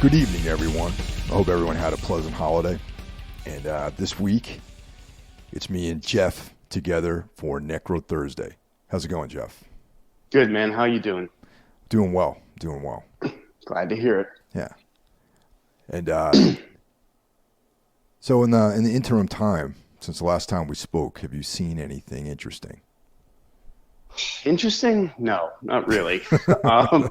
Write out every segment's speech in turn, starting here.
Good evening, everyone. I hope everyone had a pleasant holiday. And this week, it's me and Jeff together for Necro Thursday. How's it going, Jeff? Good, man. How you doing? Doing well. Doing well. Glad to hear it. Yeah. And so in the interim time, since the last time we spoke, have you seen anything interesting? Interesting? No, not really. um,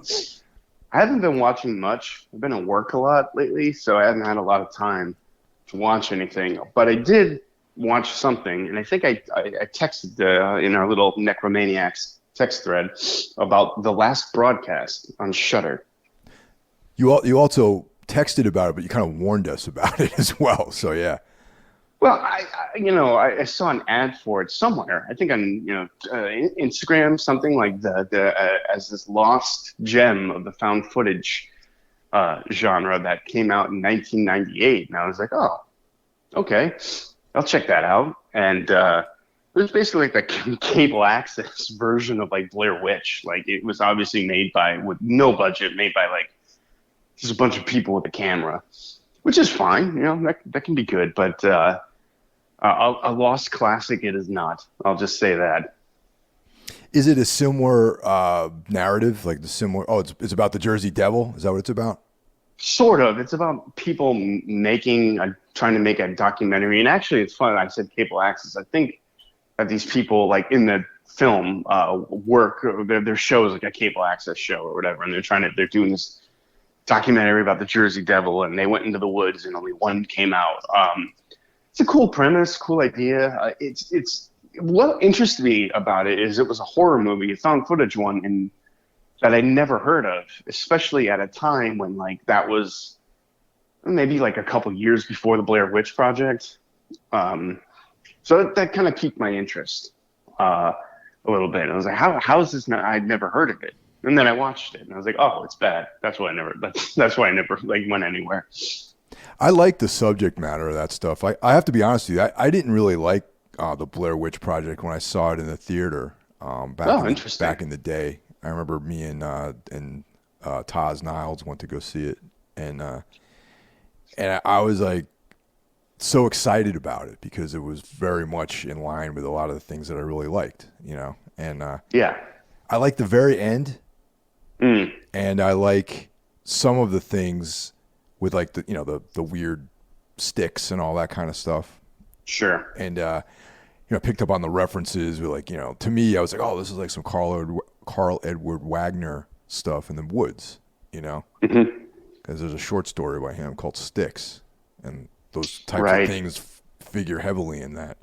I haven't been watching much. I've been at work a lot lately, so I haven't had a lot of time to watch anything. But I did watch something, and I think I texted in our little Necromaniacs text thread about the last broadcast on Shudder. You also texted about it, but you kind of warned us about it as well. So yeah. Well, I saw an ad for it somewhere. I think on Instagram, something like as this lost gem of the found footage genre that came out in 1998, and I was like, oh, okay, I'll check that out. And it was basically like the cable access version of like Blair Witch. Like it was obviously made with no budget, made by like just a bunch of people with a camera, which is fine. That can be good, but a lost classic it is not. I'll just say that. Is it a similar narrative, like the similar? Oh, it's about the Jersey Devil. Is that what it's about? Sort of. It's about people trying to make a documentary, and actually, it's fun. I said cable access. I think that these people, like in the film, work. Their show is like a cable access show or whatever, and they're doing this documentary about the Jersey Devil, and they went into the woods, and only one came out. It's a cool premise, cool idea. It's what interested me about it is it was a horror movie, a found footage one, and that I never heard of, especially at a time when like that was maybe like a couple years before the Blair Witch Project. So that kind of piqued my interest a little bit. I was like, how is this not? I'd never heard of it. And then I watched it, and I was like, "Oh, it's bad." That's why I never like went anywhere. I like the subject matter of that stuff. I have to be honest with you. I didn't really like the Blair Witch Project when I saw it in the theater back in the day. I remember me and Taz Niles went to go see it, and I was like so excited about it because it was very much in line with a lot of the things that I really liked, And yeah, I like the very end. Mm. And I like some of the things with like the weird sticks and all that kind of stuff. Sure. And picked up on the references with like, to me I was like, oh, this is like some Carl Edward Wagner stuff in the woods, because there's a short story by him called Sticks, and those types of things figure heavily in that.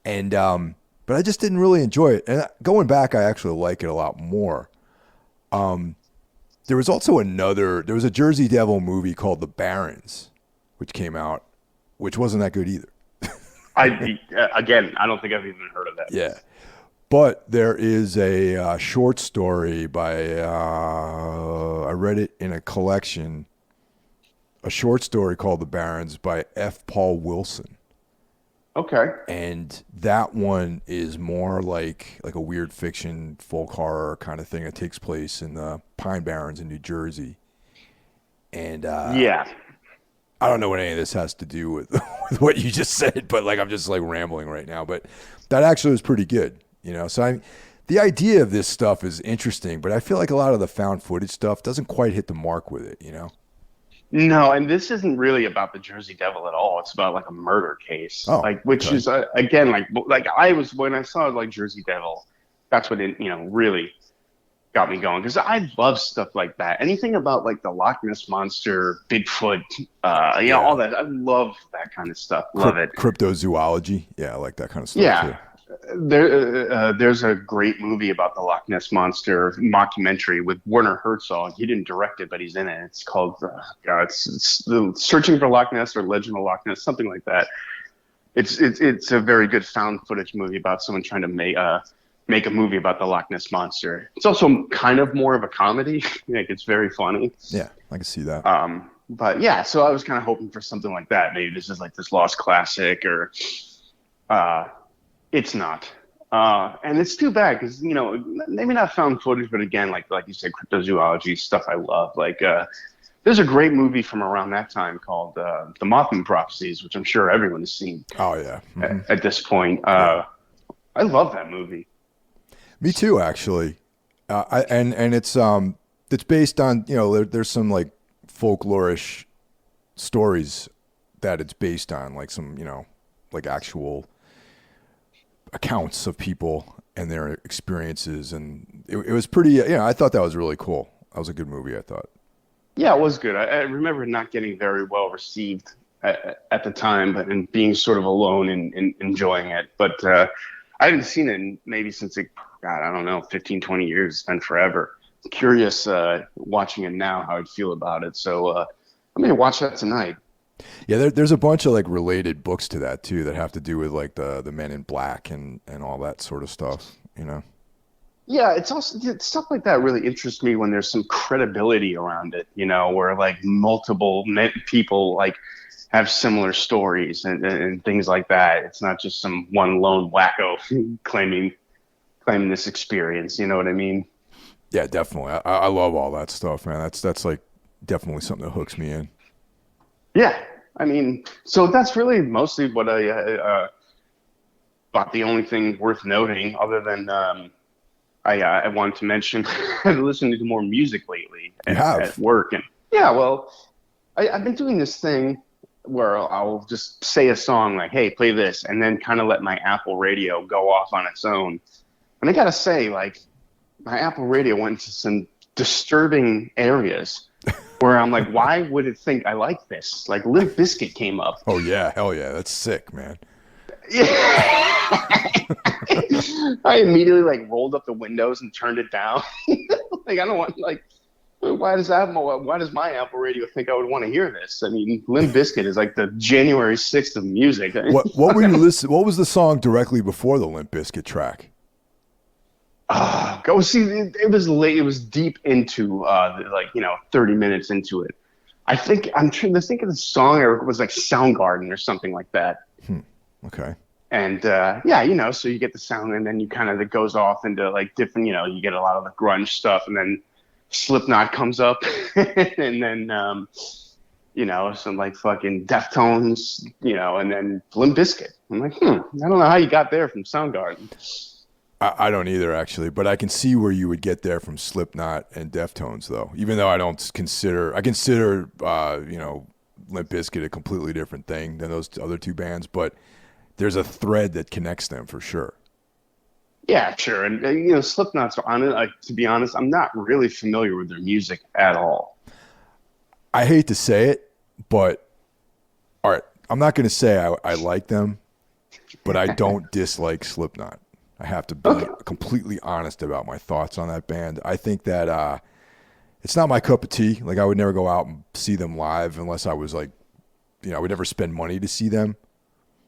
And but I just didn't really enjoy it. And going back, I actually like it a lot more. There was also there was a Jersey Devil movie called The Barons, which came out, which wasn't that good either. I don't think I've even heard of that. Yeah. But there is a short story by, I read it in a collection, a short story called The Barons by F. Paul Wilson. Okay. And that one is more like a weird fiction, folk horror kind of thing that takes place in the Pine Barrens in New Jersey. And yeah, I don't know what any of this has to do with, with what you just said, but like I'm just like rambling right now. But that actually was pretty good, So the idea of this stuff is interesting, but I feel like a lot of the found footage stuff doesn't quite hit the mark with it, No, and this isn't really about the Jersey Devil at all. It's about like a murder case, which is again like I was when I saw like Jersey Devil, that's what it really got me going because I love stuff like that. Anything about like the Loch Ness monster, Bigfoot, all that. I love that kind of stuff. Love it. Cryptozoology, yeah, I like that kind of stuff. Yeah. Too. There's a great movie about the Loch Ness Monster mockumentary with Werner Herzog. He didn't direct it, but he's in it. It's called it's the Searching for Loch Ness or Legend of Loch Ness, something like that. It's a very good found footage movie about someone trying to make a movie about the Loch Ness Monster. It's also kind of more of a comedy. Like it's very funny. Yeah, I can see that. But yeah, so I was kind of hoping for something like that. Maybe this is like this lost classic or. It's not. And it's too bad because, maybe not found footage, but again, like you said, cryptozoology stuff I love. Like There's a great movie from around that time called The Mothman Prophecies, which I'm sure everyone has seen Oh yeah. at this point. Yeah. I love that movie. Me too, actually. And it's based on, there's some like folklorish stories that it's based on, like some, like actual accounts of people and their experiences, and it was pretty. I thought that was really cool. That was a good movie, I thought. Yeah, it was good. I remember not getting very well received at the time, but and being sort of alone and enjoying it. But I hadn't seen it maybe since God, I don't know, 15, 20 years. It's been forever. Curious watching it now how I'd feel about it. So I'm gonna watch that tonight. Yeah, there's a bunch of like related books to that too that have to do with like the Men in Black and all that sort of stuff. Yeah, it's also stuff like that really interests me when there's some credibility around it, where like multiple people like have similar stories and things like that. It's not just some one lone wacko claiming this experience. You know what I mean? Yeah, definitely. I love all that stuff, man. That's like definitely something that hooks me in. Yeah, I mean, so that's really mostly what I thought. The only thing worth noting, other than I wanted to mention, I've listened to more music lately You have? at work, and yeah, well, I've been doing this thing where I'll just say a song like, "Hey, play this," and then kind of let my Apple Radio go off on its own. And I gotta say, like, my Apple Radio went to some disturbing areas where I'm like, why would it think I like this? Like, Limp Bizkit came up. Oh yeah, hell yeah, that's sick, man. Yeah. I immediately like rolled up the windows and turned it down. Like I don't want like why does my Apple Radio think I would want to hear this? I mean, Limp Bizkit is like the January 6th of music. What were you listening? What was the song directly before the Limp Bizkit track? Go see. It was late. It was deep into 30 minutes into it. I'm trying to think of the song. It was like Soundgarden or something like that. Okay. And yeah, so you get the sound, and then you kind of it goes off into like different. You get a lot of the grunge stuff, and then Slipknot comes up, and then some like fucking Deftones, and then Limp Bizkit. I'm like, I don't know how you got there from Soundgarden. I don't either, actually, but I can see where you would get there from Slipknot and Deftones, though. Even though I consider Limp Bizkit a completely different thing than those other two bands, but there's a thread that connects them for sure. Yeah, sure, and Slipknot's on it. To be honest, I'm not really familiar with their music at all. I hate to say it, but all right, I'm not going to say I like them, but I don't dislike Slipknot. I have to be completely honest about my thoughts on that band. I think that it's not my cup of tea. Like, I would never go out and see them live unless I was like, I would never spend money to see them.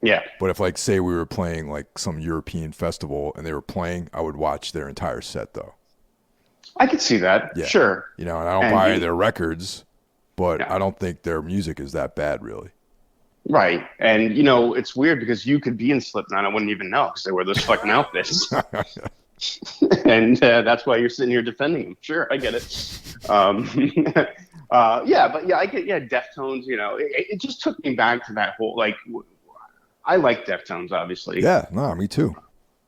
Yeah. But if, like, say we were playing like some European festival and they were playing, I would watch their entire set, though. I could see that. Yeah. Sure. And I don't buy their records, but I don't think their music is that bad, really. Right. And, it's weird because you could be in Slipknot. I wouldn't even know because they wear those fucking outfits. And that's why you're sitting here defending them. Sure, I get it. I get Deftones, it just took me back to that whole, like, I like Deftones, obviously. Yeah, no, me too.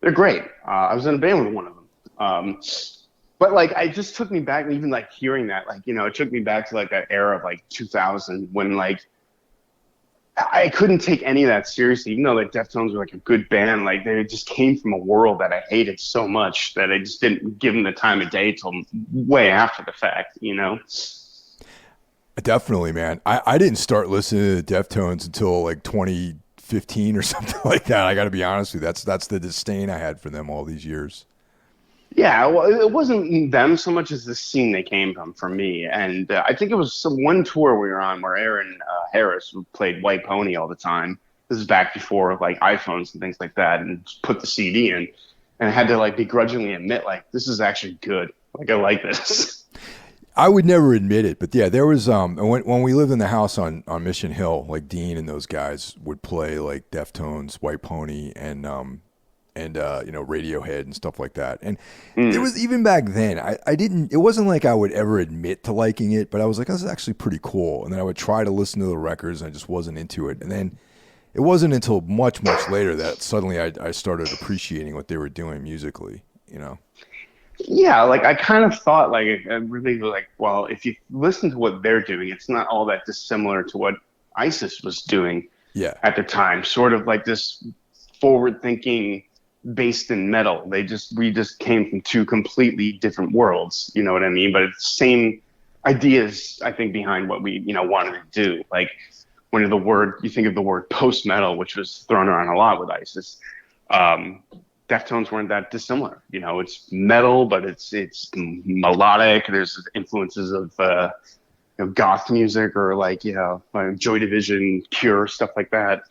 They're great. I was in a band with one of them. But, like, it just took me back, even, like, hearing that, like, it took me back to, like, an era of, like, 2000 when, like, I couldn't take any of that seriously, even though like Deftones were like a good band. Like they just came from a world that I hated so much that I just didn't give them the time of day till way after the fact, Definitely, man. I didn't start listening to Deftones until like 2015 or something like that. I got to be honest with you. That's the disdain I had for them all these years. Yeah, well, it wasn't them so much as the scene they came from for me. And I think it was one tour we were on where Aaron Harris played White Pony all the time. This is back before like iPhones and things like that, and put the CD in. And I had to like begrudgingly admit, like, this is actually good. Like, I like this. I would never admit it, but yeah, there was when we lived in the house on Mission Hill, like Dean and those guys would play like Deftones, White Pony, and and Radiohead and stuff like that. And it Mm. was even back then. I didn't. It wasn't like I would ever admit to liking it, but I was like, this is actually pretty cool. And then I would try to listen to the records, and I just wasn't into it. And then it wasn't until much later that suddenly I started appreciating what they were doing musically. Yeah, like I kind of thought, like I really like, well, if you listen to what they're doing, it's not all that dissimilar to what ISIS was doing Yeah, at the time. Sort of like this forward-thinking, based in metal. We just came from two completely different worlds. You know what I mean? But it's the same ideas, I think, behind what we wanted to do. Like when you think of the word post-metal, which was thrown around a lot with ISIS. Deftones weren't that dissimilar. It's metal, but it's melodic. There's influences of goth music or like Joy Division, Cure, stuff like that.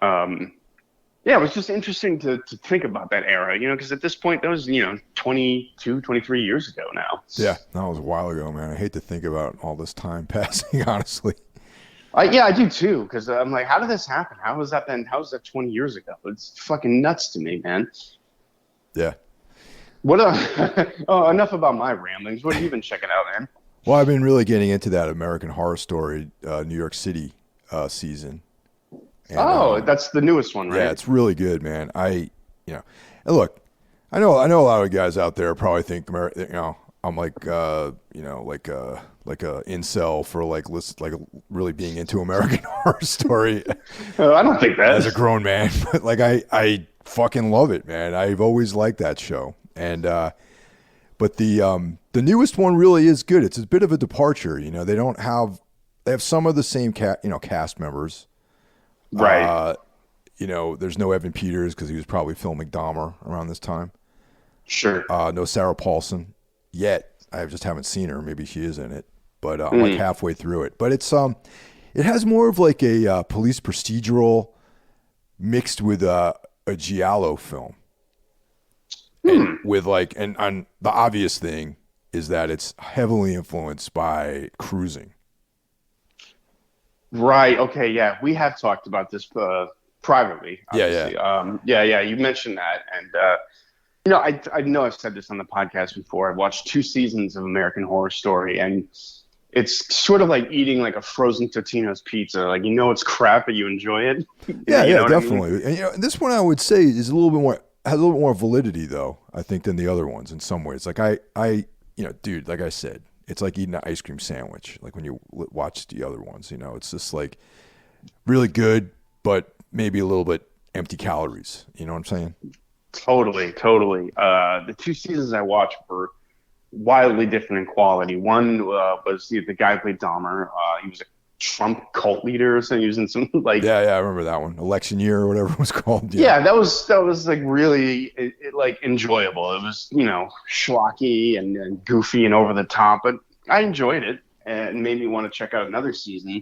Yeah, it was just interesting to think about that era, because at this point that was 22, 23 years ago now. yeah, that was a while ago, man. I hate to think about all this time passing, honestly. Yeah, I do too, because I'm like, how did this happen? How was that then? How was that 20 years ago? It's fucking nuts to me, man. Yeah. What? Oh, enough about my ramblings. What have you been checking out, man? Well, I've been really getting into that American Horror Story New York City season. And, that's the newest one, right? yeah, it's really good, man. And look, I know a lot of guys out there probably think, I'm like, like a incel for like really being into American Horror Story. I don't think that. As a grown man, but like I fucking love it, man. I've always liked that show, and but the newest one really is good. It's a bit of a departure. They have some of the same cast members. Right. There's no Evan Peters because he was probably filming Dahmer around this time. Sure. No Sarah Paulson yet. I just haven't seen her. Maybe she is in it, but I'm like halfway through it. But it has more of like a police procedural mixed with a giallo film. And and the obvious thing is that it's heavily influenced by Cruising. Right. Okay. Yeah, we have talked about this privately. Obviously. Yeah. You mentioned that, and I know I've said this on the podcast before. I've watched 2 seasons of American Horror Story, and it's sort of like eating like a frozen Totino's pizza. Like it's crap, but you enjoy it. Yeah, definitely. I mean? And this one I would say is a little bit more has a little bit more validity though. I think than the other ones in some ways. Like dude, like I said. It's like eating an ice cream sandwich. Like when you watch the other ones, it's just like really good, but maybe a little bit empty calories. You know what I'm saying? Totally. The 2 seasons I watched were wildly different in quality. One was the guy who played Dahmer. He was a Trump cult leader, so he was in some like yeah, I remember that one, election year or whatever it was called. Yeah, that was like really like enjoyable. It was schlocky and goofy and over the top, but I enjoyed it and it made me want to check out another season.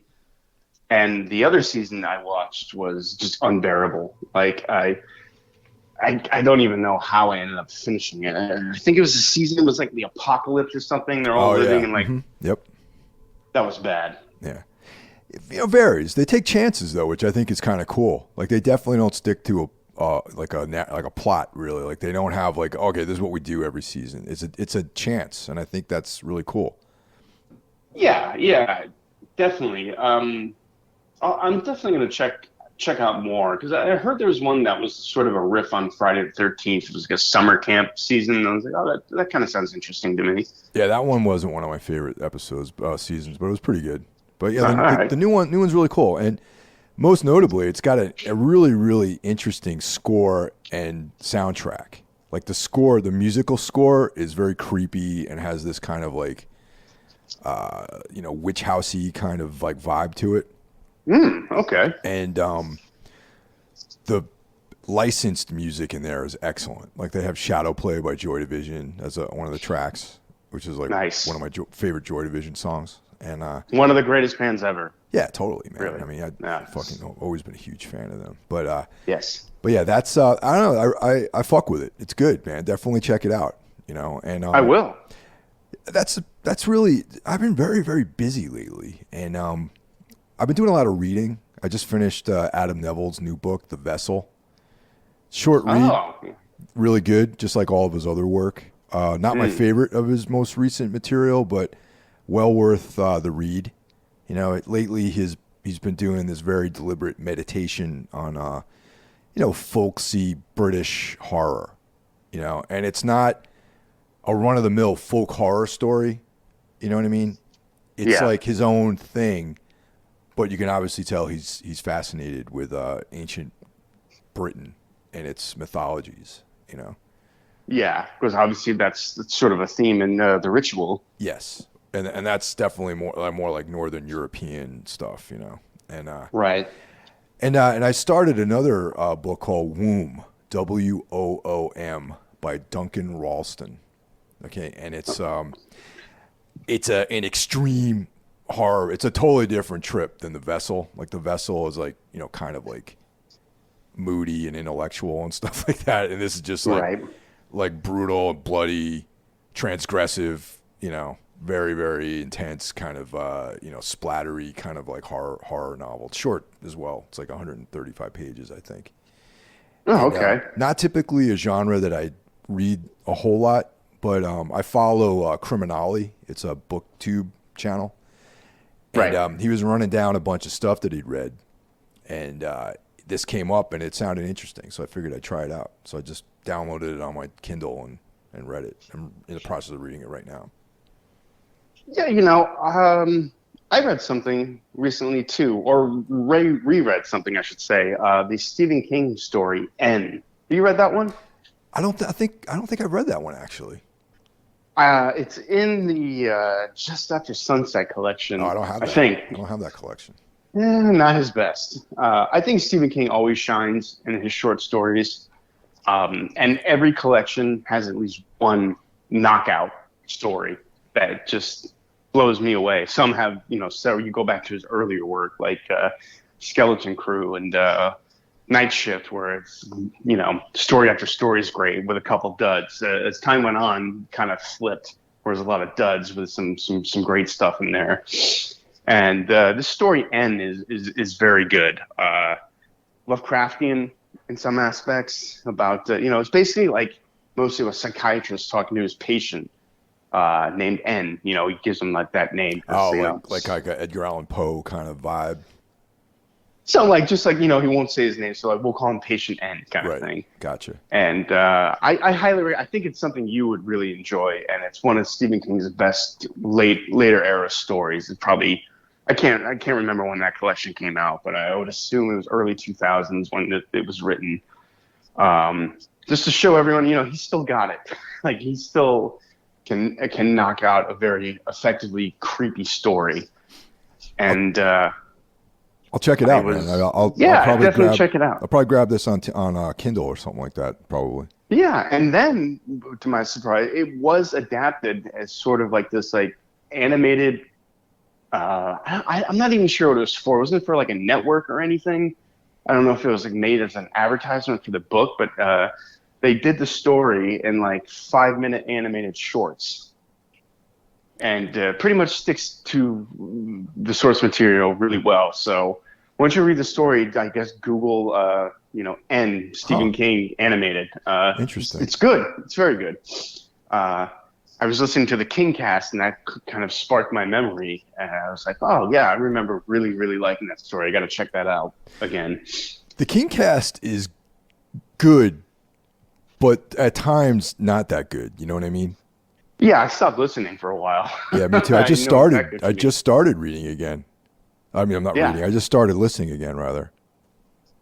And the other season I watched was just unbearable. Like I don't even know how I ended up finishing it. I think it was a season. It was like the apocalypse or something. They're all living in like. Yep. That was bad. Yeah. It varies. They take chances though, which I think is kind of cool. Like they definitely don't stick to a plot really. Like they don't have like, okay, this is what we do every season. It's a chance, and I think that's really cool. Yeah, definitely. I'm definitely going to check out more because I heard there was one that was sort of a riff on Friday the 13th. It was like a summer camp season. And I was like, oh, that kind of sounds interesting to me. Yeah, that one wasn't one of my favorite seasons, but it was pretty good. But yeah, the new one's really cool, and most notably, it's got a really, really interesting score and soundtrack. Like the musical score is very creepy and has this kind of like, witch housey kind of like vibe to it. Okay. And the licensed music in there is excellent. Like they have Shadow Play by Joy Division as one of the tracks, which is like nice. One of my favorite Joy Division songs. And one of the greatest bands ever. Yeah, totally, man. Really? I mean, I've fucking always been a huge fan of them. But yes. But yeah, that's I don't know. I fuck with it. It's good, man. Definitely check it out. And I will. That's really. I've been very, very busy lately, and I've been doing a lot of reading. I just finished Adam Neville's new book, The Vessel. Short read, Oh. really good, just like all of his other work. Not my favorite of his most recent material, but well worth the read. Lately he's been doing this very deliberate meditation on folksy British horror. And it's not a run of the mill folk horror story. You know what I mean? It's Yeah. like his own thing, but you can obviously tell he's fascinated with ancient Britain and its mythologies. Yeah, because obviously that's sort of a theme in the Ritual. Yes, and that's definitely more like Northern European stuff. And Right. and I started another book called Womb, Woom, by Duncan Ralston. Okay, and it's an extreme horror. It's a totally different trip than The Vessel. Like The Vessel is like kind of like moody and intellectual and stuff like that, and this is just Right. like brutal and bloody, transgressive. Very very intense kind of splattery kind of like horror novel. It's short as well. It's like 135 pages, I think. Oh, And okay. not typically a genre that I read a whole lot, but I follow Criminale. It's a booktube channel, and Right. he was running down a bunch of stuff that he'd read, and this came up and it sounded interesting, so I figured I'd try it out. So I just downloaded it on my Kindle and read it. I'm in the process of reading it right now. Yeah, I read something recently too, or reread something, I should say. The Stephen King story, N. Have you read that one? I don't think I've read that one actually. It's in the Just After Sunset No, I collection, don't have I that. think. I don't have that collection. Not his best. I think Stephen King always shines in his short stories, and every collection has at least one knockout story that just blows me away. Some have, so you go back to his earlier work, like Skeleton Crew and Night Shift, where it's, story after story is great with a couple duds. As time went on, kind of flipped, where there's a lot of duds with some great stuff in there. And this story N is very good. Lovecraftian in some aspects about it's basically like mostly a psychiatrist talking to his patient named N. He gives him like that name. 'Cause, Oh, like a Edgar Allan Poe kind of vibe. so like just like he won't say his name, so like we'll call him Patient N kind of Right. thing. Gotcha. And I highly I think it's something you would really enjoy, and it's one of Stephen King's best later era stories. It's probably I can't remember when that collection came out, but I would assume it was early 2000s when it was written. Just to show everyone, he's still got it. Like he still can knock out a very effectively creepy story. And I'll check it out, man. I'll probably definitely check it out. I'll probably grab this on Kindle or something like that, probably. Yeah, and then to my surprise, it was adapted as sort of like this like animated. I'm not even sure what it was for. It wasn't for like a network or anything. I don't know if it was like made as an advertisement for the book, but they did the story in like 5-minute animated shorts, and pretty much sticks to the source material really well. So once you read the story, I guess Google, N Stephen King animated. Interesting. It's good. It's very good. I was listening to the King cast, and that kind of sparked my memory. And I was like, oh yeah, I remember really, really liking that story. I got to check that out again. The King cast is good, but at times not that good. You know what I mean? Yeah, I stopped listening for a while. Yeah, me too. I just know started. exactly what I you mean. just started reading again. I mean, I'm not Yeah. reading. I just started listening again, rather.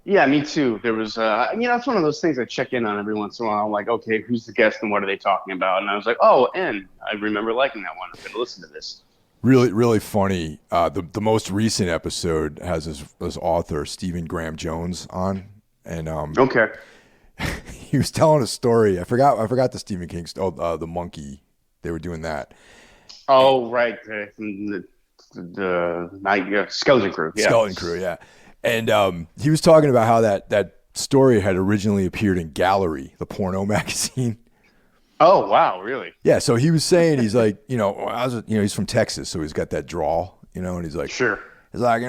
Yeah, me too. There was, it's one of those things I check in on every once in a while. I'm like, okay, who's the guest and what are they talking about? And I was like, oh, N. I remember liking that one. I'm going to listen to this. Really, really funny. The most recent episode has this author Stephen Graham Jones on, and Okay. he was telling a story. I forgot the Stephen King. The monkey. They were doing that. Oh, right. The night Skeleton Crew. Yeah. Skeleton Crew, yeah. And he was talking about how that story had originally appeared in Gallery, the porno magazine. Oh, wow, really? Yeah, so he was saying, he's like, he's from Texas, so he's got that drawl, and he's like, Sure. It's like,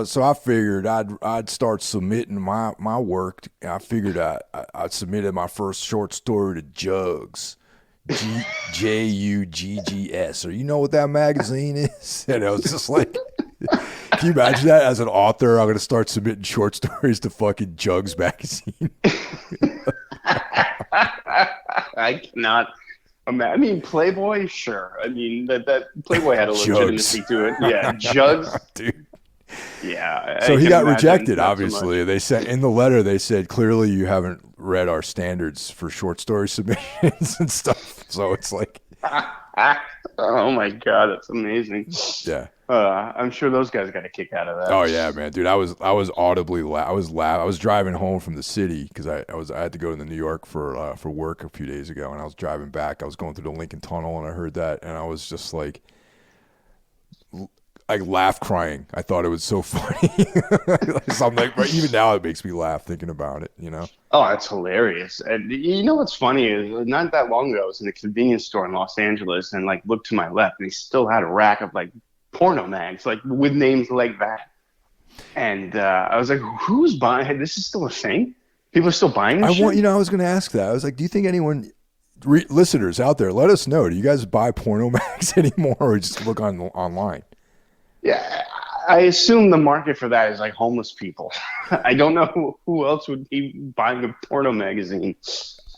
so I figured I'd start submitting my work. I figured I submitted my first short story to Jugs, Juggs. Or you know what that magazine is? And I was just like, can you imagine that as an author? I'm gonna start submitting short stories to fucking Jugs magazine. I cannot. I mean, Playboy, sure. I mean, that Playboy had a legitimacy to it. Yeah, Jugs, dude. Yeah. So he got rejected. Not Obviously, they said in the letter they said clearly you haven't read our standards for short story submissions and stuff. So it's like, oh my god, that's amazing. Yeah. I'm sure those guys got a kick out of that. Oh yeah, man, dude. I was audibly I was driving home from the city because I had to go to New York for work a few days ago, and I was driving back. I was going through the Lincoln Tunnel, and I heard that, and I was just like, I laughed crying. I thought it was so funny. So I'm like, even now it makes me laugh thinking about it. Oh, that's hilarious. And you know what's funny is not that long ago, I was in a convenience store in Los Angeles and like looked to my left, and they still had a rack of like porno mags, like with names like that. And I was like, who's buying? This is still a thing? People are still buying this shit? I was going to ask that. I was like, do you think anyone, listeners out there, let us know. Do you guys buy porno mags anymore, or just look online? Yeah, I assume the market for that is like homeless people. I don't know who else would be buying a porno magazine.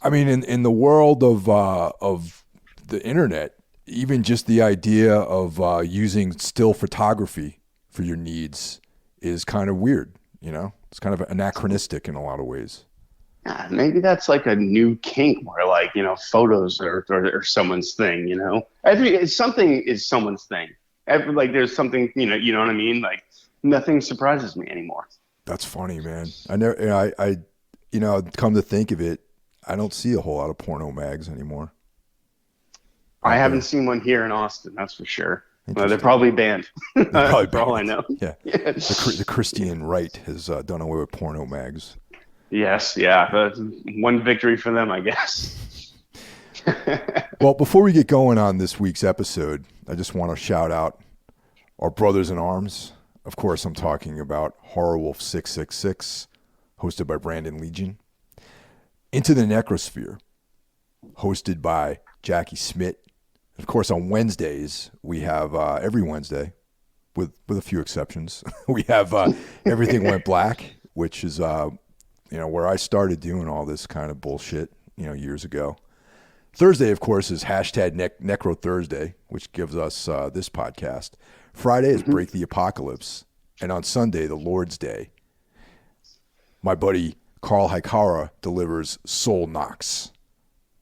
I mean, in the world of the internet, even just the idea of using still photography for your needs is kind of weird. It's kind of anachronistic in a lot of ways. Yeah, maybe that's like a new kink where like, photos are someone's thing, something is someone's thing. Like there's something, you know what I mean? Like nothing surprises me anymore. That's funny, man. I never, come to think of it, I don't see a whole lot of porno mags anymore. I haven't seen one here in Austin, that's for sure. They're probably banned. For all I know. Yeah. The Christian right has done away with porno mags. Yes, yeah. That's one victory for them, I guess. Well, before we get going on this week's episode, I just want to shout out our brothers in arms. Of course, I'm talking about Horror Wolf 666, hosted by Brandon Legion. Into the Necrosphere, hosted by Jackie Smith. Of course, on Wednesdays, we have every Wednesday, with a few exceptions, we have Everything Went Black, which is where I started doing all this kind of bullshit, years ago. Thursday, of course, is hashtag Necro Thursday, which gives us this podcast. Friday is Break the Apocalypse. And on Sunday, the Lord's Day, my buddy Carl Hikara delivers Soul Knocks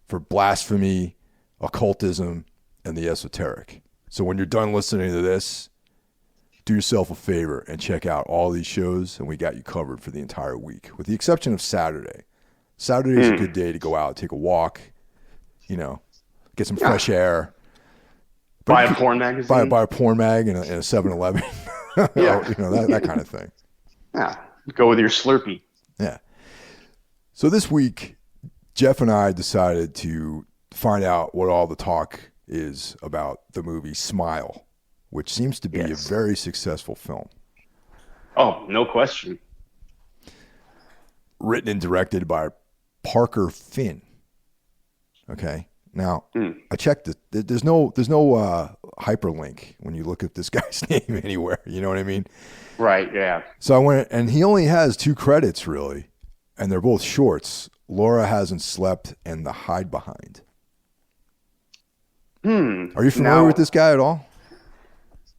for blasphemy, occultism, and the esoteric. So when you're done listening to this, do yourself a favor and check out all these shows, and we got you covered for the entire week, with the exception of Saturday. Saturday is a good day to go out, take a walk, get some fresh air. Buy a porn magazine. Buy a porn mag in a 7-Eleven. Yeah. that kind of thing. Yeah. Go with your Slurpee. Yeah. So this week, Jeff and I decided to find out what all the talk is about the movie Smile, which seems to be a very successful film. Oh, no question. Written and directed by Parker Finn. Okay. Now, I checked it. There's no hyperlink when you look at this guy's name anywhere. You know what I mean? Right, yeah. So I went, and he only has 2 credits, really, and they're both shorts. Laura Hasn't Slept and The Hide Behind. Are you familiar with this guy at all?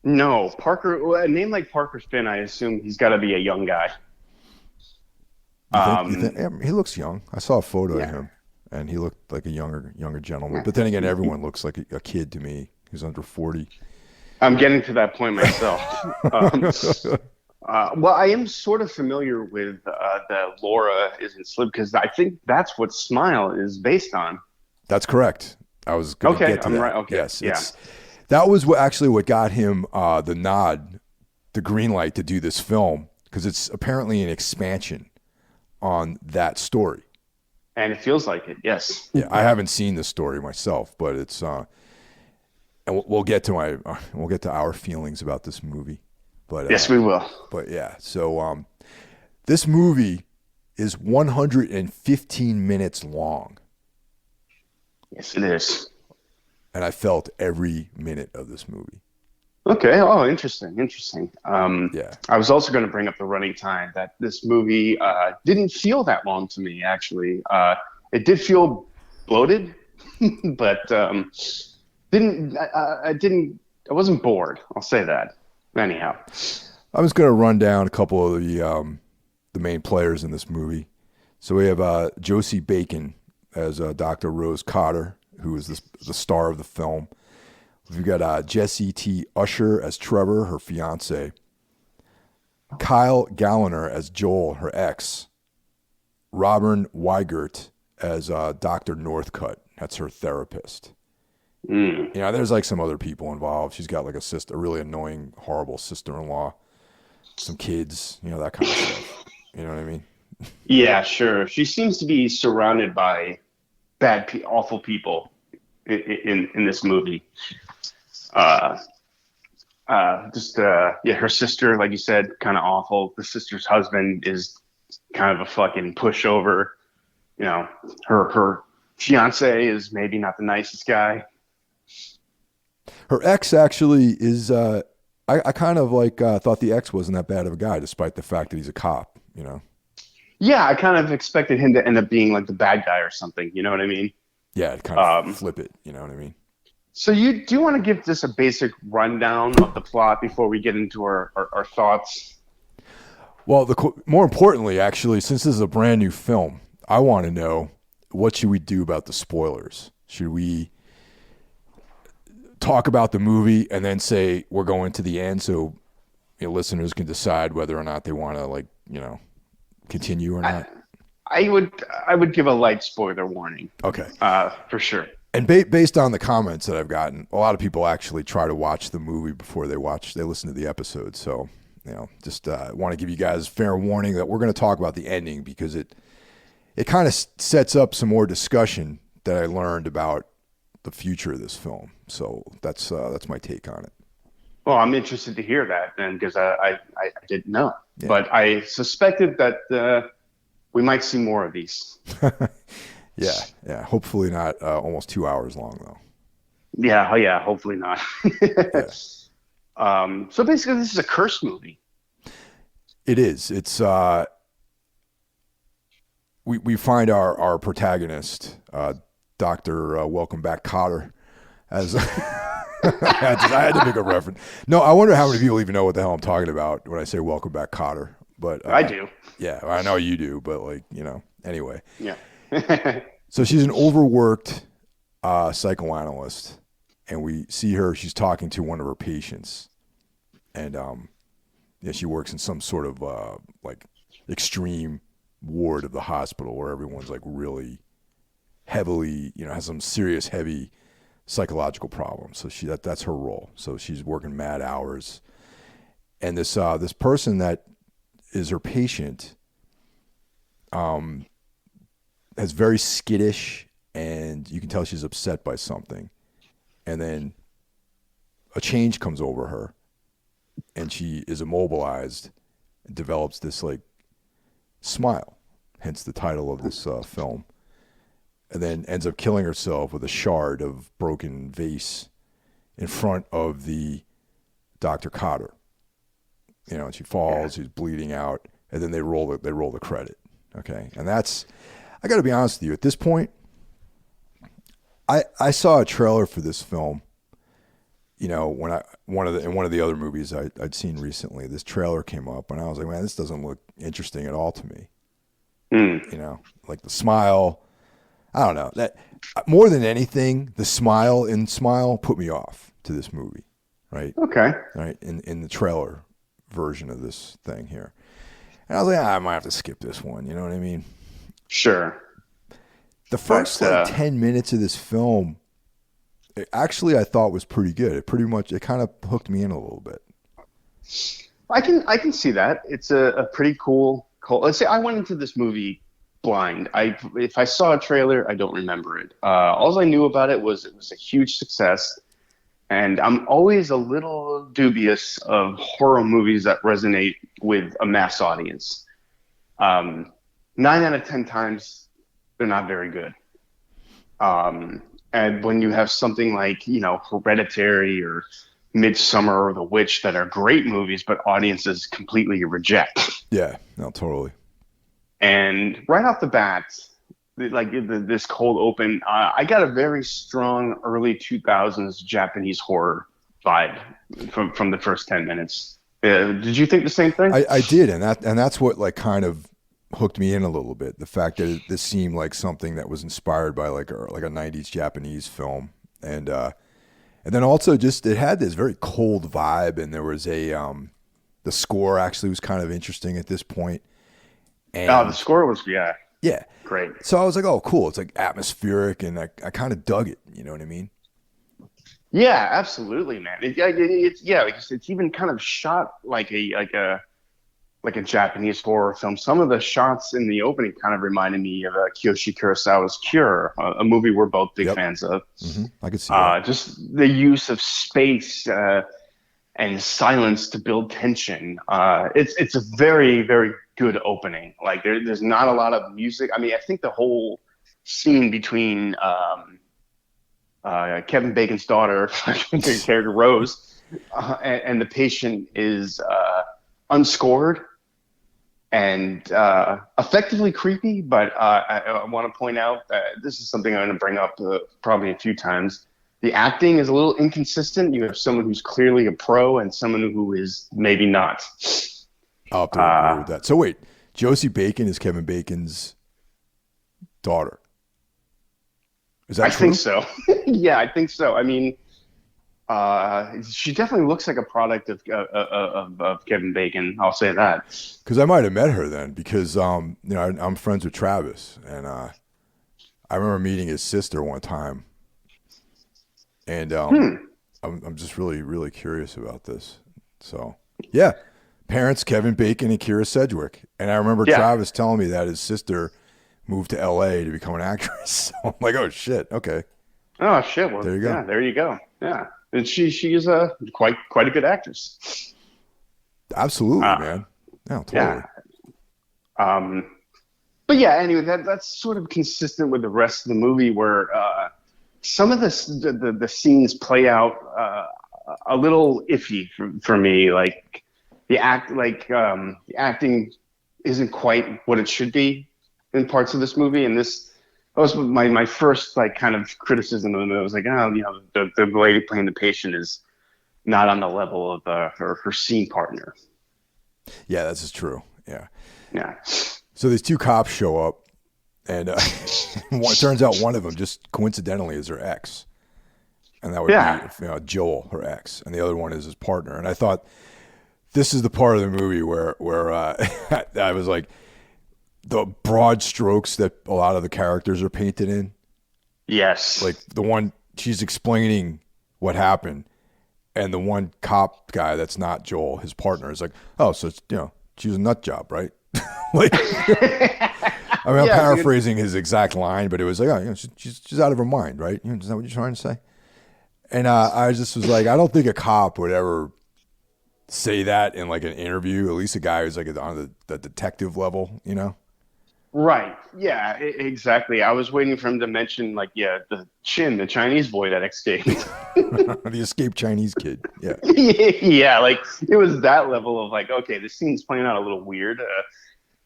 No. Parker, a name like Parker Finn, I assume he's got to be a young guy. You think? He looks young. I saw a photo of him, and he looked like a younger gentleman. But then again, everyone looks like a kid to me who's under 40. I'm getting to that point myself. Well, I am sort of familiar with the Laura Isn't Sleep, because I think that's what Smile is based on. That's correct. I was going to get to that. Right. Okay. Yes. That was what got him the nod, the green light to do this film, because it's apparently an expansion on that story. And it feels like it, yes. Yeah, I haven't seen the story myself, but it's and we'll get to our feelings about this movie. But Yes, we will. but yeah. So this movie is 115 minutes long, Yes, it is. and I felt every minute of this movie. Okay. Oh, interesting. Interesting. Yeah. I was also going to bring up the running time that this movie didn't feel that long to me, actually. It did feel bloated, but I wasn't bored. I'll say that. Anyhow. I'm just gonna run down a couple of the main players in this movie. So we have Josie Bacon as Dr. Rose Cotter, who is the star of the film. We've got Jesse T. Usher as Trevor, her fiance. Kyle Galliner as Joel, her ex. Robin Weigert as Dr. Northcutt. That's her therapist. Mm. You know, there's like some other people involved. She's got like a really annoying, horrible sister-in-law, some kids, you know, that kind of stuff. You know what I mean? Yeah, sure. She seems to be surrounded by awful people in this movie. Uh, yeah, her sister, like you said, kind of awful. The sister's husband is kind of a fucking pushover. You know, her fiance is maybe not the nicest guy. Her ex actually is. I kind of like thought the ex wasn't that bad of a guy, despite the fact that he's a cop. You know. Yeah, I kind of expected him to end up being like the bad guy or something. You know what I mean? Yeah, it kind of flip it. You know what I mean? So you do want to give just a basic rundown of the plot before we get into our thoughts? Well, more importantly, actually, since this is a brand new film, I want to know what should we do about the spoilers? Should we talk about the movie and then say we're going to the end so listeners can decide whether or not they want to continue or not? I would give a light spoiler warning. Okay. For sure. And based on the comments that I've gotten, a lot of people actually try to watch the movie before they listen to the episode. So, just want to give you guys fair warning that we're going to talk about the ending because it kind of sets up some more discussion that I learned about the future of this film. So that's my take on it. Well, I'm interested to hear that then because I didn't know, Yeah. but I suspected that we might see more of these. Yeah. Hopefully not almost 2 hours long though. Yeah. Hopefully not. Yeah. So basically, this is a curse movie. It is. It's we find our protagonist, Dr. Welcome Back Cotter, as I had to make a reference. No, I wonder how many people even know what the hell I'm talking about when I say Welcome Back Cotter. But I do. Yeah, I know you do, but anyway. Yeah. So she's an overworked psychoanalyst, and we see her. She's talking to one of her patients, and she works in some sort of extreme ward of the hospital where everyone's like really heavily, has some serious heavy psychological problems. So that's her role. So she's working mad hours, and this person that is her patient has very skittish, and you can tell she's upset by something, and then a change comes over her, and she is immobilized and develops this like smile, hence the title of this film, and then ends up killing herself with a shard of broken vase in front of the Dr. Cotter. And she falls, she's bleeding out, and then they roll the credit. Okay, and that's, I got to be honest with you, at this point, I saw a trailer for this film. When one of the other movies I'd seen recently, this trailer came up, and I was like, man, this doesn't look interesting at all to me. Like the smile, I don't know, that more than anything, the smile put me off to this movie, right? Okay. Right in the trailer version of this thing here, and I was like, I might have to skip this one. You know what I mean? Sure. The first 10 minutes of this film, I thought was pretty good. It kind of hooked me in a little bit. I can see that. It's a pretty cool. Let's say I went into this movie blind. If I saw a trailer, I don't remember it. All I knew about it was a huge success. And I'm always a little dubious of horror movies that resonate with a mass audience. Um, 9 out of 10 times, they're not very good. Um, and when you have something like, Hereditary or Midsummer or The Witch that are great movies, but audiences completely reject. Yeah, no, totally. And right off the bat, this cold open, I got a very strong early 2000s Japanese horror vibe from the first 10 minutes. Did you think the same thing? I did, and that's what like kind of hooked me in a little bit. The fact that this seemed like something that was inspired by like a '90s Japanese film, and then also just it had this very cold vibe, and there was the score actually was kind of interesting at this point, Oh, the and score was, yeah, yeah, great. so I was like, oh, cool, it's like atmospheric, and I kind of dug it. You know what I mean? Yeah, absolutely, man. It's yeah, it's even kind of shot like a Japanese horror film. Some of the shots in the opening kind of reminded me of Kiyoshi Kurosawa's Cure, a movie we're both big Yep. fans of. I could see that. Just the use of space and silence to build tension. It's a very very good opening. Like there's not a lot of music. I mean, I think the whole scene between Kevin Bacon's daughter, the character Rose, and the patient is unscored and effectively creepy. But I want to point out that this is something I'm going to bring up probably a few times. The acting is a little inconsistent. You have someone who's clearly a pro and someone who is maybe not. I'll have to agree with that. So wait, Josie Bacon is Kevin Bacon's daughter. Is that I true? think so. Yeah, I think so. I mean, she definitely looks like a product of Kevin Bacon. I'll say that. Because I might have met her then. Because I'm friends with Travis, and I remember meeting his sister one time, and I'm just really really curious about this. So yeah, parents Kevin Bacon and Kira Sedgwick, and I remember Yeah. Travis telling me that his sister moved to L.A. to become an actress. So I'm like, oh shit, okay, Oh shit. Well, there you go. yeah. There you go. Yeah. And she is a quite a good actress. Absolutely, Uh, man. No, totally. yeah. Um, but yeah. Anyway, that's sort of consistent with the rest of the movie, where some of the scenes play out a little iffy for me. Like the acting isn't quite what it should be in parts of this movie, and this that was my first like kind of criticism of it. I was like, oh, the lady playing the patient is not on the level of her scene partner. Yeah, this is true. Yeah. Yeah. So these two cops show up, and it turns out one of them just coincidentally is her ex, and that would Yeah. be Joel, her ex, and the other one is his partner. And I thought this is the part of the movie where I was like, the broad strokes that a lot of the characters are painted in, Yes. like the one she's explaining what happened, and the one cop guy that's not Joel, his partner, is like, oh, so it's, she was a nut job, right? Like, I mean, I'm Yeah. paraphrasing his exact line, but it was like, oh, she's out of her mind, right? Is that what you're trying to say? And I just was like, I don't think a cop would ever say that in like an interview. At least a guy who's like on the detective level, Right. Yeah. Exactly. I was waiting for him to mention like, yeah, the Chinese boy that escaped. the escaped Chinese kid. Yeah. Yeah. Like it was that level of like, okay, this scene's playing out a little weird.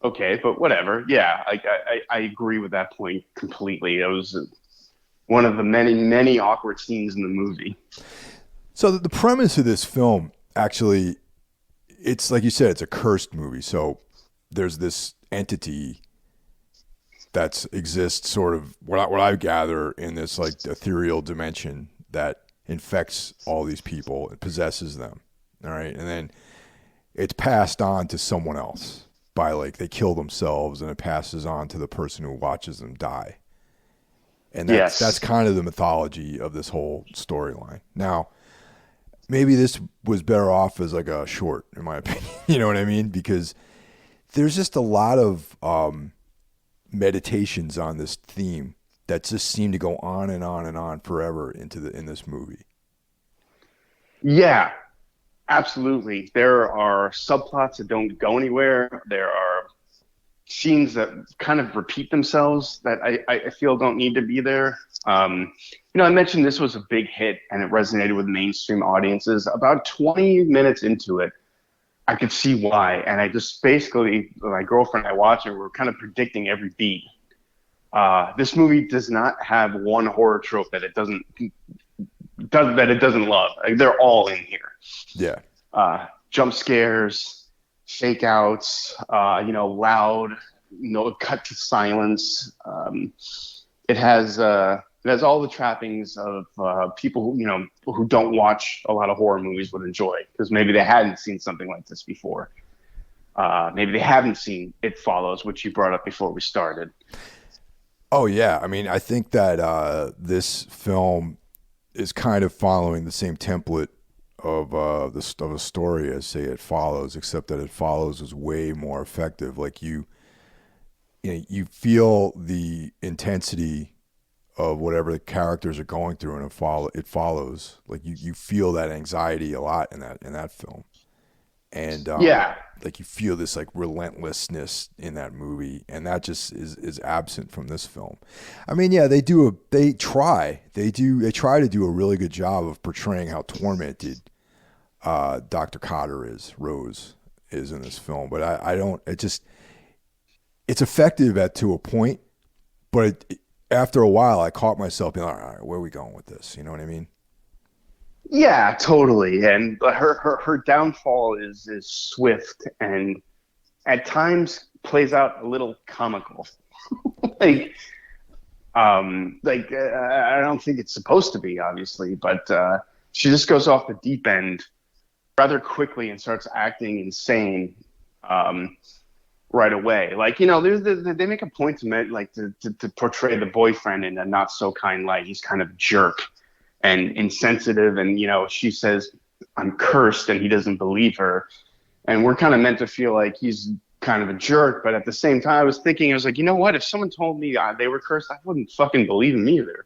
Okay, but whatever. Yeah, I agree with that point completely. It was one of the many, many awkward scenes in the movie. So the premise of this film actually, it's like you said, it's a cursed movie. So there's this entity that exists sort of what I gather in this like ethereal dimension that infects all these people and possesses them. All right. And then it's passed on to someone else by like they kill themselves and it passes on to the person who watches them die. And that's Yes. kind of the mythology of this whole storyline. Now, maybe this was better off as like a short, in my opinion. You know what I mean? Because there's just a lot of meditations on this theme that just seem to go on and on and on forever in this movie. Yeah, absolutely. There are subplots that don't go anywhere. There are scenes that kind of repeat themselves that I feel don't need to be there. I mentioned this was a big hit and it resonated with mainstream audiences. About 20 minutes into it, I could see why. And I just basically, my girlfriend and I watched it, we were kind of predicting every beat. This movie does not have one horror trope that it doesn't love. Like, they're all in here. Yeah. Jump scares, fake outs, loud, cut to silence. It has all the trappings of people who don't watch a lot of horror movies would enjoy because maybe they hadn't seen something like this before. Maybe they haven't seen It Follows, which you brought up before we started. Oh yeah. I mean, I think that this film is kind of following the same template of of a story as say It Follows, except that It Follows is way more effective. Like you feel the intensity of whatever the characters are going through, and it follows. Like you feel that anxiety a lot in that film, and Yeah, like you feel this like relentlessness in that movie, and that just is absent from this film. I mean, yeah, they try to do a really good job of portraying how tormented Dr. Cotter is, Rose is in this film, but I don't. It's effective to a point, but after a while, I caught myself being like, all right, where are we going with this? You know what I mean? yeah, totally. And but her downfall is swift and at times plays out a little comical. like I don't think it's supposed to be, obviously, but she just goes off the deep end rather quickly and starts acting insane um, right away. They make a point to portray the boyfriend in a not so kind light. He's kind of a jerk and insensitive, and she says, "I'm cursed," and he doesn't believe her, and we're kind of meant to feel like he's kind of a jerk. But at the same time, I was like, you know what? If someone told me they were cursed, I wouldn't fucking believe them either.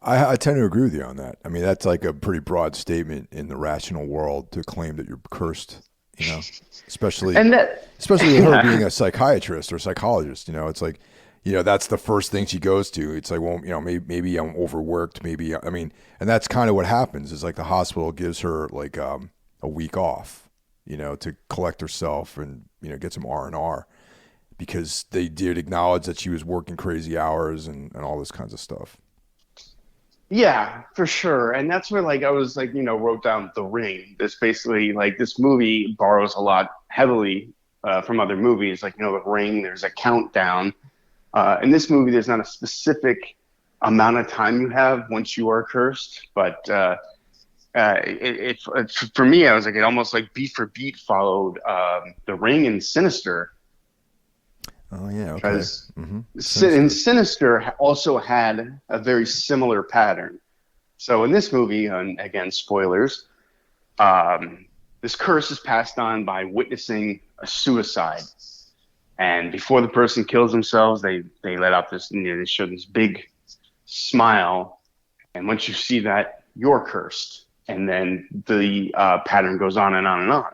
I tend to agree with you on that. I mean, that's like a pretty broad statement in the rational world to claim that you're cursed. You know, especially And that, especially with her being yeah, a psychiatrist or psychologist. It's like, that's the first thing she goes to. It's like, well, maybe I'm overworked. Maybe I mean, and that's kind of what happens. Is like the hospital gives her like a week off, to collect herself and get some R&R because they did acknowledge that she was working crazy hours and all this kinds of stuff. yeah, for sure. And that's where I was wrote down The Ring. This basically this movie borrows a lot heavily from other movies. The Ring, there's a countdown. In this movie, there's not a specific amount of time you have once you are cursed, but for me, I was like, it almost like beat for beat followed The Ring and Sinister, Oh yeah, okay. because Sinister. Sinister also had a very similar pattern. So in this movie, and again, spoilers, this curse is passed on by witnessing a suicide. And before the person kills themselves, they let out this, they show this big smile. And once you see that, you're cursed. And then the pattern goes on and on and on,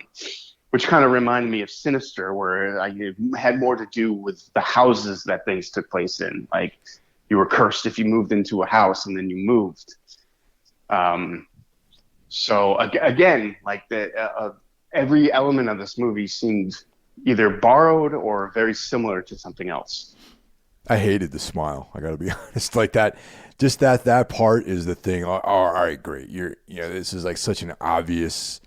which kind of reminded me of Sinister, where it had more to do with the houses that things took place in. Like you were cursed if you moved into a house and then you moved. Um, again, every element of this movie seemed either borrowed or very similar to something else. I hated the smile. I got to be honest. Like that, just that part is the thing. All right, great. This is like such an obvious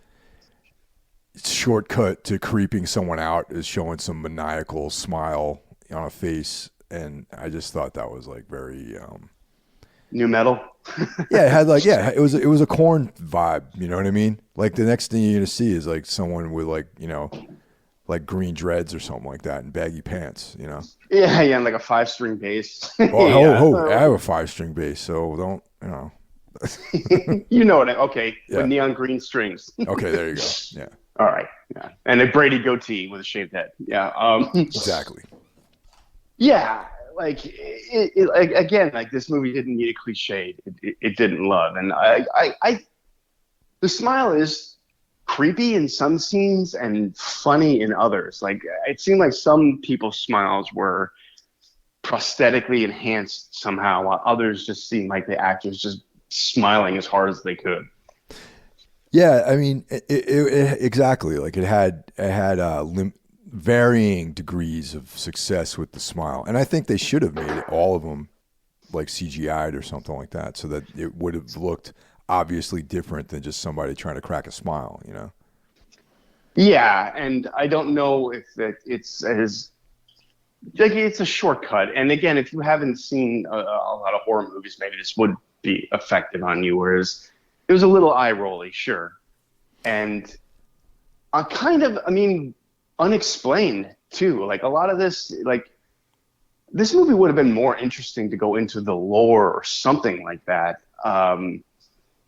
shortcut to creeping someone out is showing some maniacal smile on a face, and I just thought that was like very. New metal. Yeah, it had like it was a corn vibe. You know what I mean? Like the next thing you're gonna see is like someone with like green dreads or something like that and baggy pants. Yeah, yeah, and like a five-string bass. Well, ho, I Yeah. have a 5-string bass, so don't You know what okay, with Yeah. neon green strings. Okay, there you go. Yeah, All right. Yeah. And a Brady goatee with a shaved head. Yeah. exactly. Yeah. Again, this movie didn't need a cliche. It didn't love. And I the smile is creepy in some scenes and funny in others. Like it seemed like some people's smiles were prosthetically enhanced somehow, while others just seemed like the actors just smiling as hard as they could. Yeah, I mean, exactly. Like it had varying degrees of success with the smile, and I think they should have made it, all of them like CGI'd or something like that, so that it would have looked obviously different than just somebody trying to crack a smile. You know? Yeah, and I don't know if that it's as like it's a shortcut. And again, if you haven't seen a lot of horror movies, maybe this would be effective on you. Whereas it was a little eye rolly, sure, and I mean, unexplained too. Like a lot of this, like this movie would have been more interesting to go into the lore or something like that.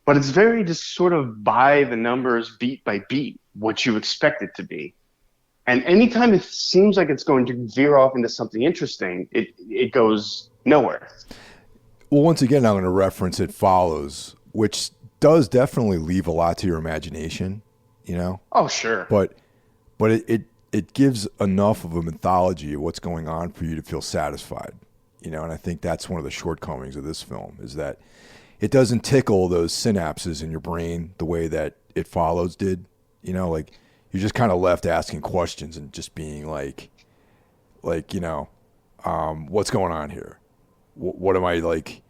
But it's very just sort of by the numbers, beat by beat, what you expect it to be. And anytime it seems like it's going to veer off into something interesting, it goes nowhere. Well, once again, I'm going to reference It Follows, which does definitely leave a lot to your imagination. You know, Oh, sure. but it gives enough of a mythology of what's going on for you to feel satisfied. You know, and I think that's one of the shortcomings of this film is that it doesn't tickle those synapses in your brain the way that It Follows did. You know, like you're just kind of left asking questions and just being like what's going on here? What am I like?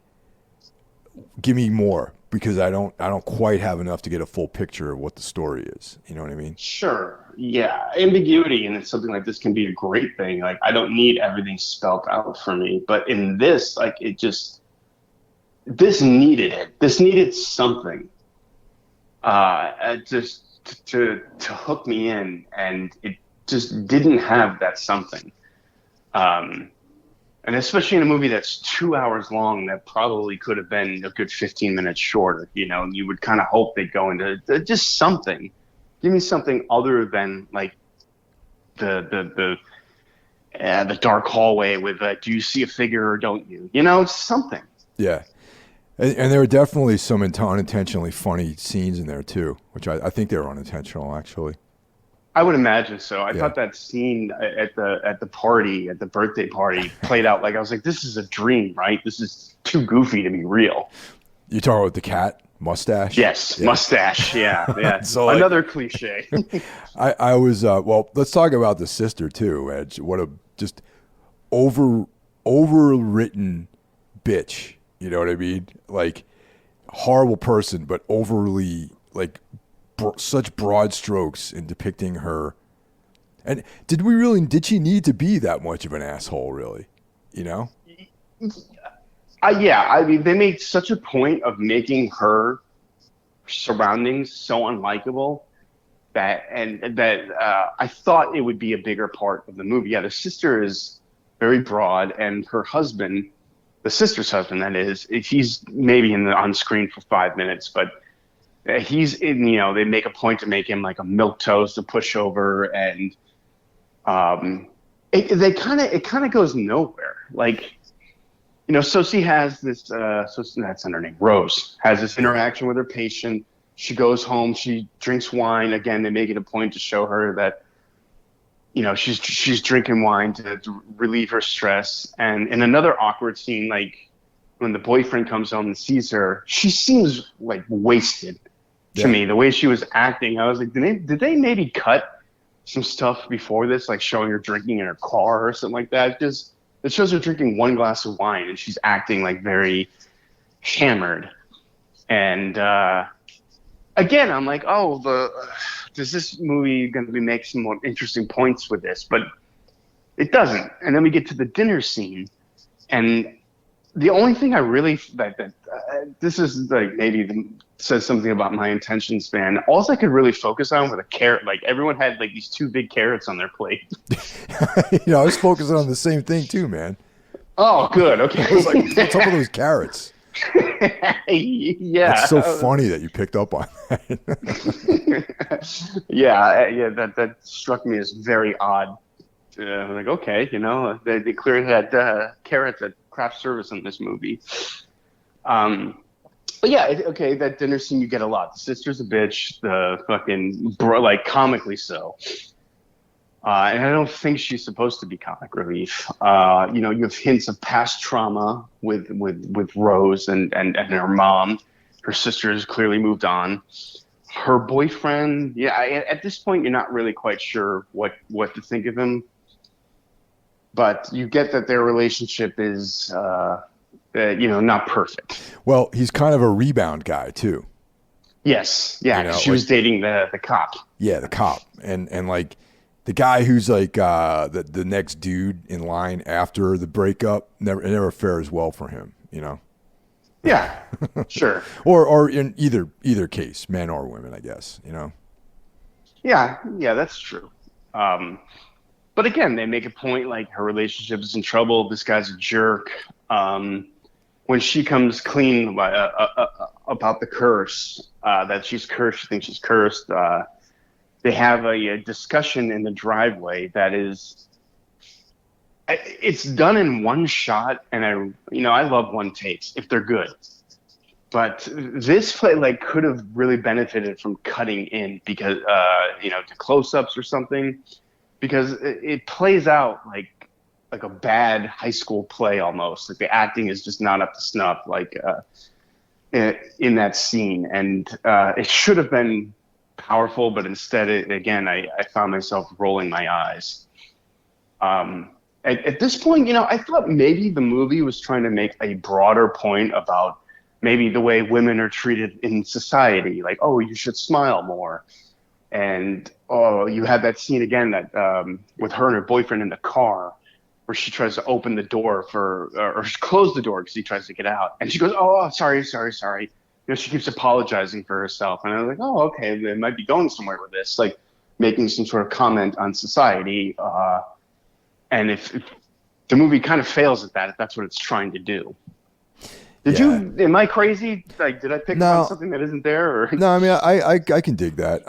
Give me more because I don't quite have enough to get a full picture of what the story is. You know what I mean? Sure. Yeah. Ambiguity and something like this can be a great thing. Like, I don't need everything spelled out for me. But in this, like, this needed it. This needed something just to hook me in. And it just didn't have that something. Um, And especially in a movie that's 2 hours long, that probably could have been a good 15 minutes shorter. You know, you would kind of hope they'd go into just something. Give me something other than like the dark hallway with do you see a figure or don't you? You know, it's something. Yeah. And there were definitely some unintentionally funny scenes in there too, which I think they were unintentional actually. I would imagine so. I Yeah. thought that scene at the party, at the birthday party, played out like I was like, this is a dream, right? This is too goofy to be real. You talking about the cat mustache? Yes, Yeah. mustache. Yeah, yeah. So like, Another cliche. I was well. Let's talk about the sister too, Edge. What a just over overwritten bitch. You know what I mean? Like horrible person, but overly like such broad strokes in depicting her. And did she need to be that much of an asshole? Really? You know? Yeah, I mean, they made such a point of making her surroundings so unlikable that I thought it would be a bigger part of the movie. Yeah, the sister is very broad, and her husband, the sister's husband, that is, he's maybe on screen for 5 minutes, but he's in. You know, they make a point to make him like a milk toast to push over, and it kind of goes nowhere. Like, you know, so she has this, so that's not her name, Rose, has this interaction with her patient. She goes home, she drinks wine. Again, they make it a point to show her that, you know, she's drinking wine to relieve her stress. And in another awkward scene, like when the boyfriend comes home and sees her, she seems like wasted to Yeah. me. The way she was acting, I was like, did they maybe cut some stuff before this, like showing her drinking in her car or something like that? Because it shows her drinking one glass of wine and she's acting like very hammered. And again, I'm like, oh, does this movie going to be make some more interesting points with this? But it doesn't. And then we get to the dinner scene, and the only thing I really this is like says something about my attention span. All I could really focus on was a carrot. Like everyone had like these two big carrots on their plate. You know, I was focusing on the same thing too, man. Oh, good. Okay. I was like, what's up with those carrots? Yeah. That's so funny that you picked up on that. Yeah. That struck me as very odd. Like, okay, you know, they clearly had carrots at craft service in this movie. But yeah, okay, that dinner scene you get a lot. The sister's a bitch, the fucking bro, like comically so. And I don't think she's supposed to be comic relief. You have hints of past trauma with Rose and her mom. Her sister has clearly moved on. Her boyfriend, yeah, at this point you're not really quite sure what to think of him, but you get that their relationship is not perfect. Well, he's kind of a rebound guy too. Yes, yeah, You because know, she like was dating the cop. yeah, the cop and like the guy who's like the next dude in line after the breakup never fares well for him. You know, Yeah, sure. or in either case, men or women, I guess. You know. Yeah, yeah, that's true. Um, but again, they make a point like her relationship is in trouble. This guy's a jerk. When she comes clean about the curse, that she's cursed, she thinks she's cursed. They have a discussion in the driveway that is, it's done in one shot, and I love one takes if they're good. But this play like could have really benefited from cutting in because to close-ups or something because it plays out like a bad high school play almost. Like the acting is just not up to snuff. Like in that scene, and it should have been powerful, but instead, again, I found myself rolling my eyes. At this point, I thought maybe the movie was trying to make a broader point about maybe the way women are treated in society. Like, oh, you should smile more. And oh, you had that scene again that with her and her boyfriend in the car, where she tries to open the door or close the door because he tries to get out, and she goes, "Oh, sorry, sorry, sorry." She keeps apologizing for herself, and I was like, "Oh, okay, they might be going somewhere with this, like making some sort of comment on society." And if the movie kind of fails at that, if that's what it's trying to do. Yeah. Am I crazy? Like, did I pick up on No, something that isn't there? Or no. I mean, I can dig that.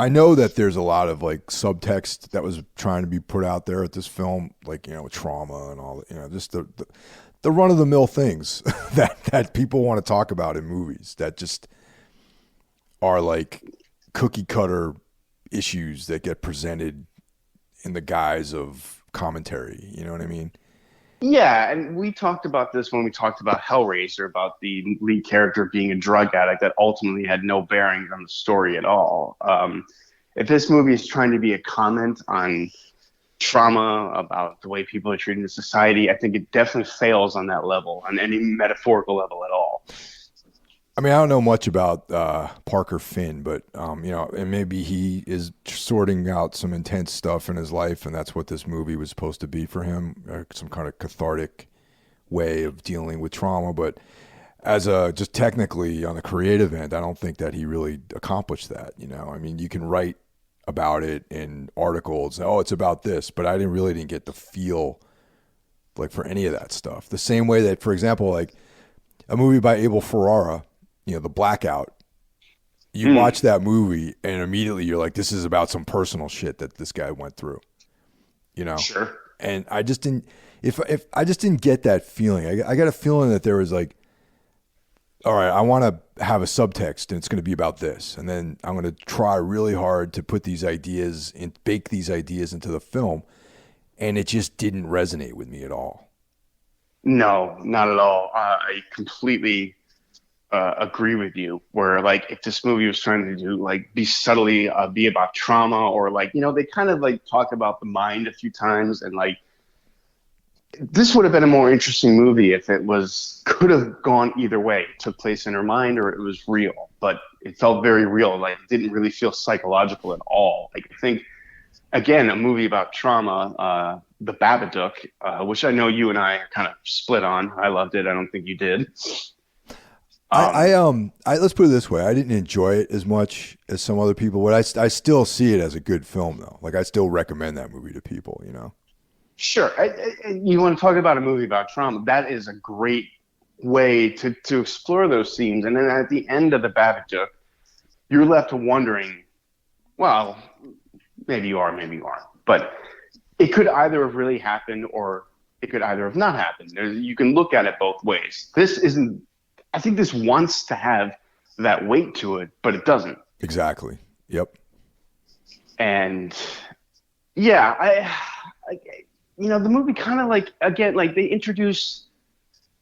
I know that there's a lot of like subtext that was trying to be put out there at this film, like with trauma and all. Just the run of the mill things that people want to talk about in movies that just are like cookie cutter issues that get presented in the guise of commentary. You know what I mean? Yeah, and we talked about this when we talked about Hellraiser, about the lead character being a drug addict that ultimately had no bearing on the story at all. If this movie is trying to be a comment on trauma, about the way people are treated in society, I think it definitely fails on that level, on any metaphorical level at all. I mean, I don't know much about Parker Finn, but and maybe he is sorting out some intense stuff in his life, and that's what this movie was supposed to be for him, some kind of cathartic way of dealing with trauma. But as a just technically on the creative end, I don't think that he really accomplished that. I mean, you can write about it in articles. Oh, it's about this, but I didn't get the feel like for any of that stuff. The same way that, for example, like a movie by Abel Ferrara, The Blackout. You Mm, watch that movie and immediately you're like, this is about some personal shit that this guy went through, you know? sure. And I just didn't, if I just didn't get that feeling. I got a feeling that there was like, all right, I want to have a subtext and it's going to be about this. And then I'm going to try really hard to put these ideas and bake these ideas into the film. And it just didn't resonate with me at all. No, not at all. I completely agree with you. Where like if this movie was trying to do like be subtly be about trauma or like they kind of like talk about the mind a few times and like this would have been a more interesting movie if it was could have gone either way. It took place in her mind or it was real, but it felt very real. Like it didn't really feel psychological at all. Like I think again a movie about trauma, The Babadook, which I know you and I are kind of split on. I loved it. I don't think you did. Um, I let's put it this way. I didn't enjoy it as much as some other people, but I still see it as a good film though. Like I still recommend that movie to people. Sure. You want to talk about a movie about trauma? That is a great way to explore those themes. And then at the end of The Babadook, you're left wondering, well, maybe you are, maybe you aren't. But it could either have really happened or it could either have not happened. You can look at it both ways. This isn't I think this wants to have that weight to it, but it doesn't. Exactly. Yep. And yeah, I the movie kind of like, again, like they introduce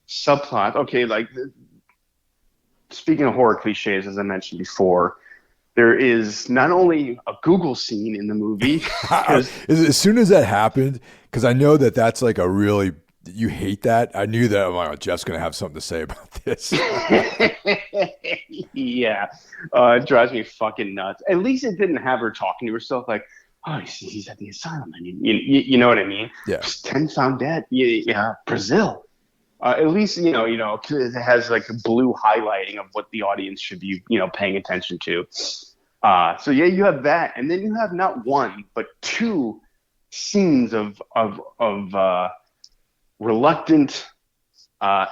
subplot. Okay, like speaking of horror cliches, as I mentioned before, there is not only a Google scene in the movie because As soon as that happened, because I know that that's like a really, you hate that. I knew that, I'm like, oh, Jeff's going to have something to say about this. yeah, it drives me fucking nuts. At least it didn't have her talking to herself like, oh, he's at the asylum. I mean, you know what I mean? Yeah. 10 found dead. Yeah, Brazil. At least it has like a blue highlighting of what the audience should be, paying attention to. So yeah, you have that, and then you have not one but two scenes of reluctant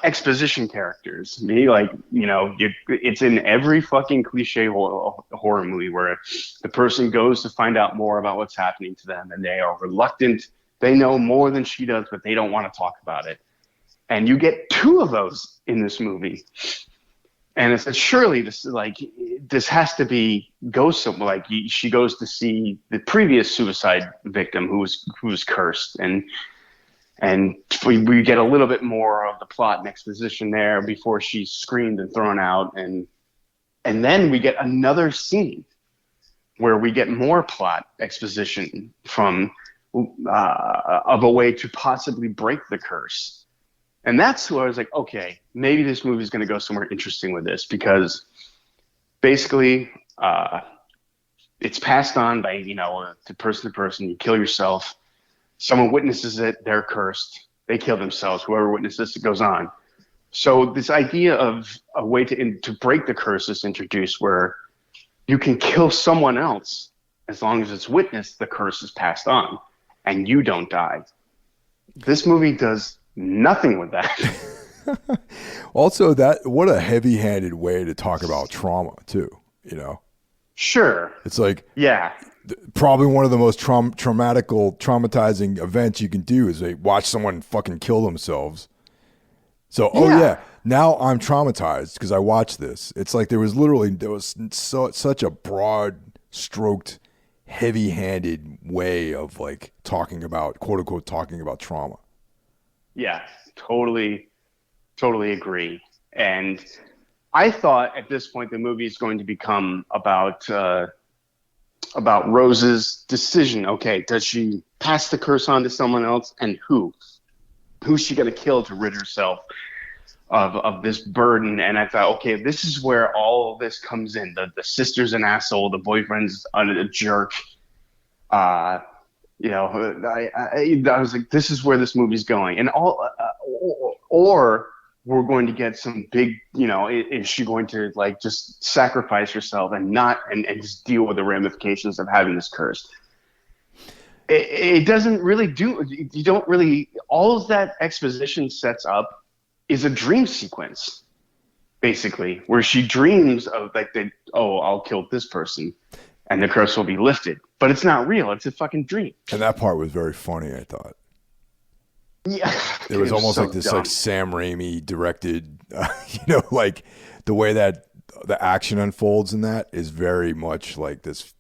exposition characters. Me, like, it's in every fucking cliche horror movie where the person goes to find out more about what's happening to them, and they are reluctant. They know more than she does, but they don't want to talk about it. And you get two of those in this movie. And it said, surely this has to go somewhere. Like she goes to see the previous suicide victim who was cursed, and we get a little bit more of the plot and exposition there before she's screamed and thrown out, and then we get another scene where we get more plot exposition from of a way to possibly break the curse. And that's who I was like, okay, maybe this movie is going to go somewhere interesting with this, because basically it's passed on by, to person to person. You kill yourself. Someone witnesses it. They're cursed. They kill themselves. Whoever witnesses it goes on. So this idea of a way to break the curse is introduced, where you can kill someone else as long as it's witnessed the curse is passed on and you don't die. This movie does nothing with that. Also, what a heavy-handed way to talk about trauma too. Sure. It's like, yeah, probably one of the most traumatizing events you can do is watch someone fucking kill themselves. So, now I'm traumatized because I watched this. It's like there was such a broad stroked, heavy-handed way of like talking about, quote unquote, talking about trauma. Yeah, totally agree. And I thought at this point the movie is going to become about Rose's decision. Okay, does she pass the curse on to someone else, and who? Who's she going to kill to rid herself of this burden? And I thought, okay, this is where all of this comes in. The sister's an asshole. The boyfriend's a jerk. I was like, this is where this movie's going, and or we're going to get some big, is she going to like just sacrifice herself and just deal with the ramifications of having this curse? It doesn't really you don't really, all of that exposition sets up is a dream sequence, basically, where she dreams of like, I'll kill this person and the curse will be lifted. But it's not real. It's a fucking dream. And that part was very funny, I thought. Yeah. It was almost so like this dumb. like Sam Raimi directed, like the way that the action unfolds in that is very much like this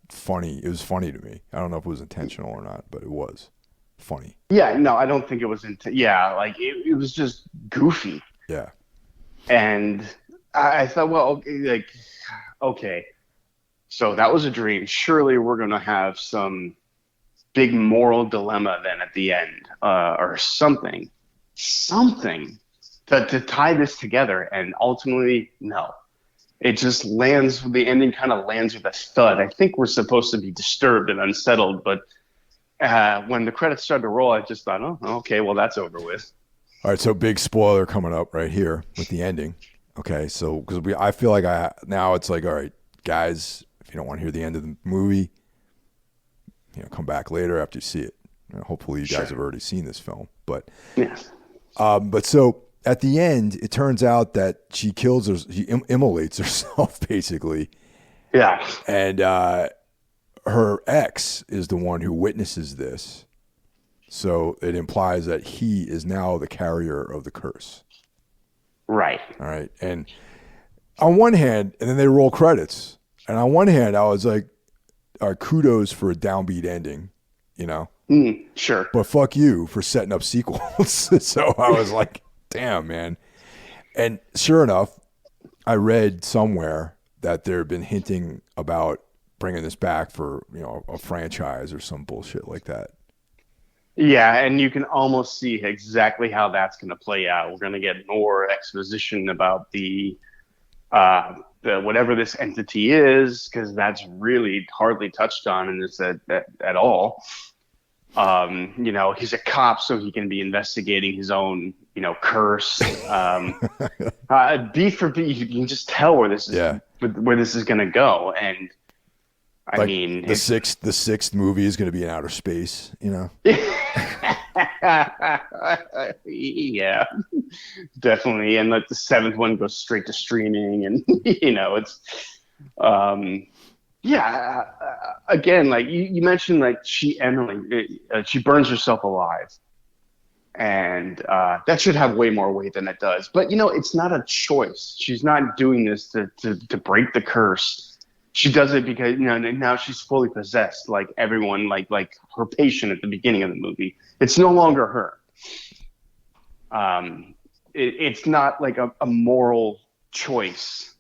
funny. It was funny to me. I don't know if it was intentional or not, but it was funny. Yeah, no, I don't think it was like it was just goofy. Yeah. And I thought, well, okay, so that was a dream. Surely we're going to have some big moral dilemma then at the end, or something to tie this together. And ultimately, no. It just the ending kind of lands with a thud. I think we're supposed to be disturbed and unsettled, but when the credits started to roll, I just thought, oh, okay, well, that's over with. All right, so big spoiler coming up right here with the ending. Okay, so because I feel like now it's like, all right, guys, if you don't want to hear the end of the movie, come back later after you see it. Hopefully, you guys have already seen this film, but but so at the end, it turns out that she immolates herself basically. Yeah, and her ex is the one who witnesses this. So it implies that he is now the carrier of the curse. Right. All right. And on one hand, and then they roll credits. And on one hand, I was like, kudos for a downbeat ending, you know, Sure. but fuck you for setting up sequels. So I was like, damn, man. And sure enough, I read somewhere that there had been hinting about bringing this back for, a franchise or some bullshit like that. Yeah, and you can almost see exactly how that's going to play out. We're going to get more exposition about the whatever this entity is, because that's really hardly touched on in this at all. He's a cop, so he can be investigating his own, curse. Beat for beat, you can just tell Yeah. where this is going to go, and I Like mean, the sixth movie is going to be in outer space. yeah, definitely. And like the seventh one goes straight to streaming, and it's um, yeah. Again, like you mentioned, like she burns herself alive, and that should have way more weight than it does. But it's not a choice. She's not doing this to break the curse. She does it because now she's fully possessed, like everyone, like her patient at the beginning of the movie. It's no longer her. It's not like a moral choice,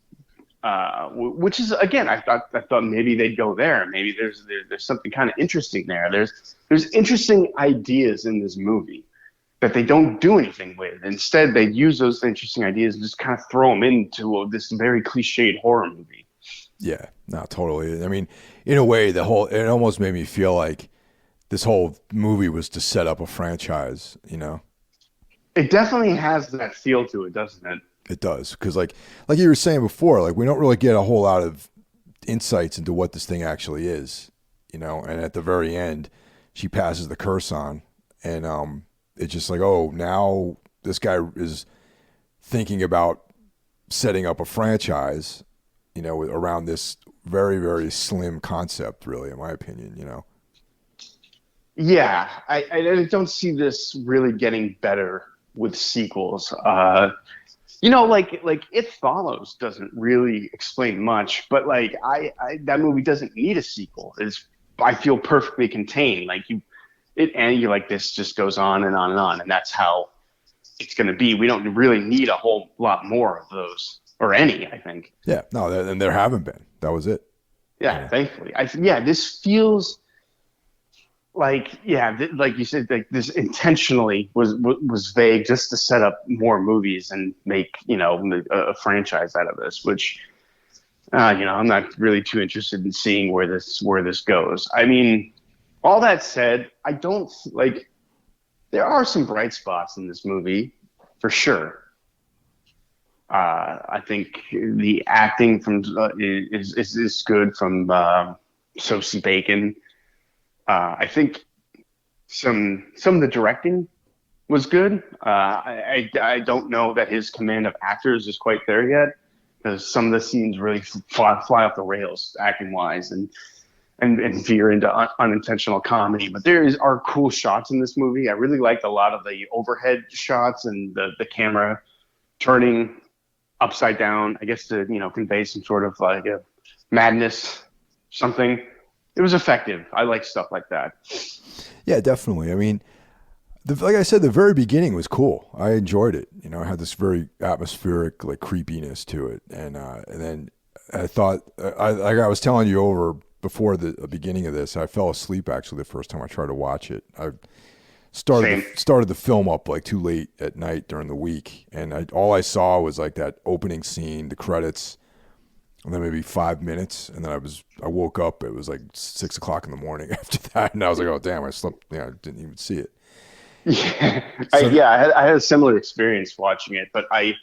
which is again, I thought maybe they'd go there. Maybe there's something kind of interesting there. There's interesting ideas in this movie that they don't do anything with. Instead, they use those interesting ideas and just kind of throw them into this very cliched horror movie. Yeah, no, totally. I mean, in a way, it almost made me feel like this whole movie was to set up a franchise. It definitely has that feel to it, doesn't it? It does, because like you were saying before, like we don't really get a whole lot of insights into what this thing actually is. And at the very end, she passes the curse on, and it's just like, oh, now this guy is thinking about setting up a franchise, around this very, very slim concept, really, in my opinion. Yeah, I don't see this really getting better with sequels. Like It Follows doesn't really explain much, but like I that movie doesn't need a sequel. I feel perfectly contained. Like and you like this just goes on and on and on, and that's how it's going to be. We don't really need a whole lot more of those or any. I think. Yeah, no, and there haven't been. That was it. Yeah, thankfully. This feels like like you said, like this intentionally was vague just to set up more movies and make a franchise out of this, which I'm not really too interested in seeing where this goes. I mean, all that said, I don't like there are some bright spots in this movie for sure. I think the acting from is good from Sosie Bacon. I think some of the directing was good. I don't know that his command of actors is quite there yet, because some of the scenes really fly off the rails acting wise, and veer into unintentional comedy. But are cool shots in this movie. I really liked a lot of the overhead shots and the camera turning upside down, I guess, to convey some sort of like a madness, something. It was effective. I like stuff like that. Yeah, definitely. I mean, like I said, the very beginning was cool. I enjoyed it. It had this very atmospheric, like, creepiness to it, and then I thought, like I was telling you over before the beginning of this, I fell asleep actually the first time I tried to watch it. I started the film up like too late at night during the week, and all I saw was like that opening scene, the credits, and then maybe 5 minutes, and then I woke up. It was like 6 o'clock in the morning after that, and I was like, oh damn, I slept. I didn't even see it. Yeah, So I had a similar experience watching it, but I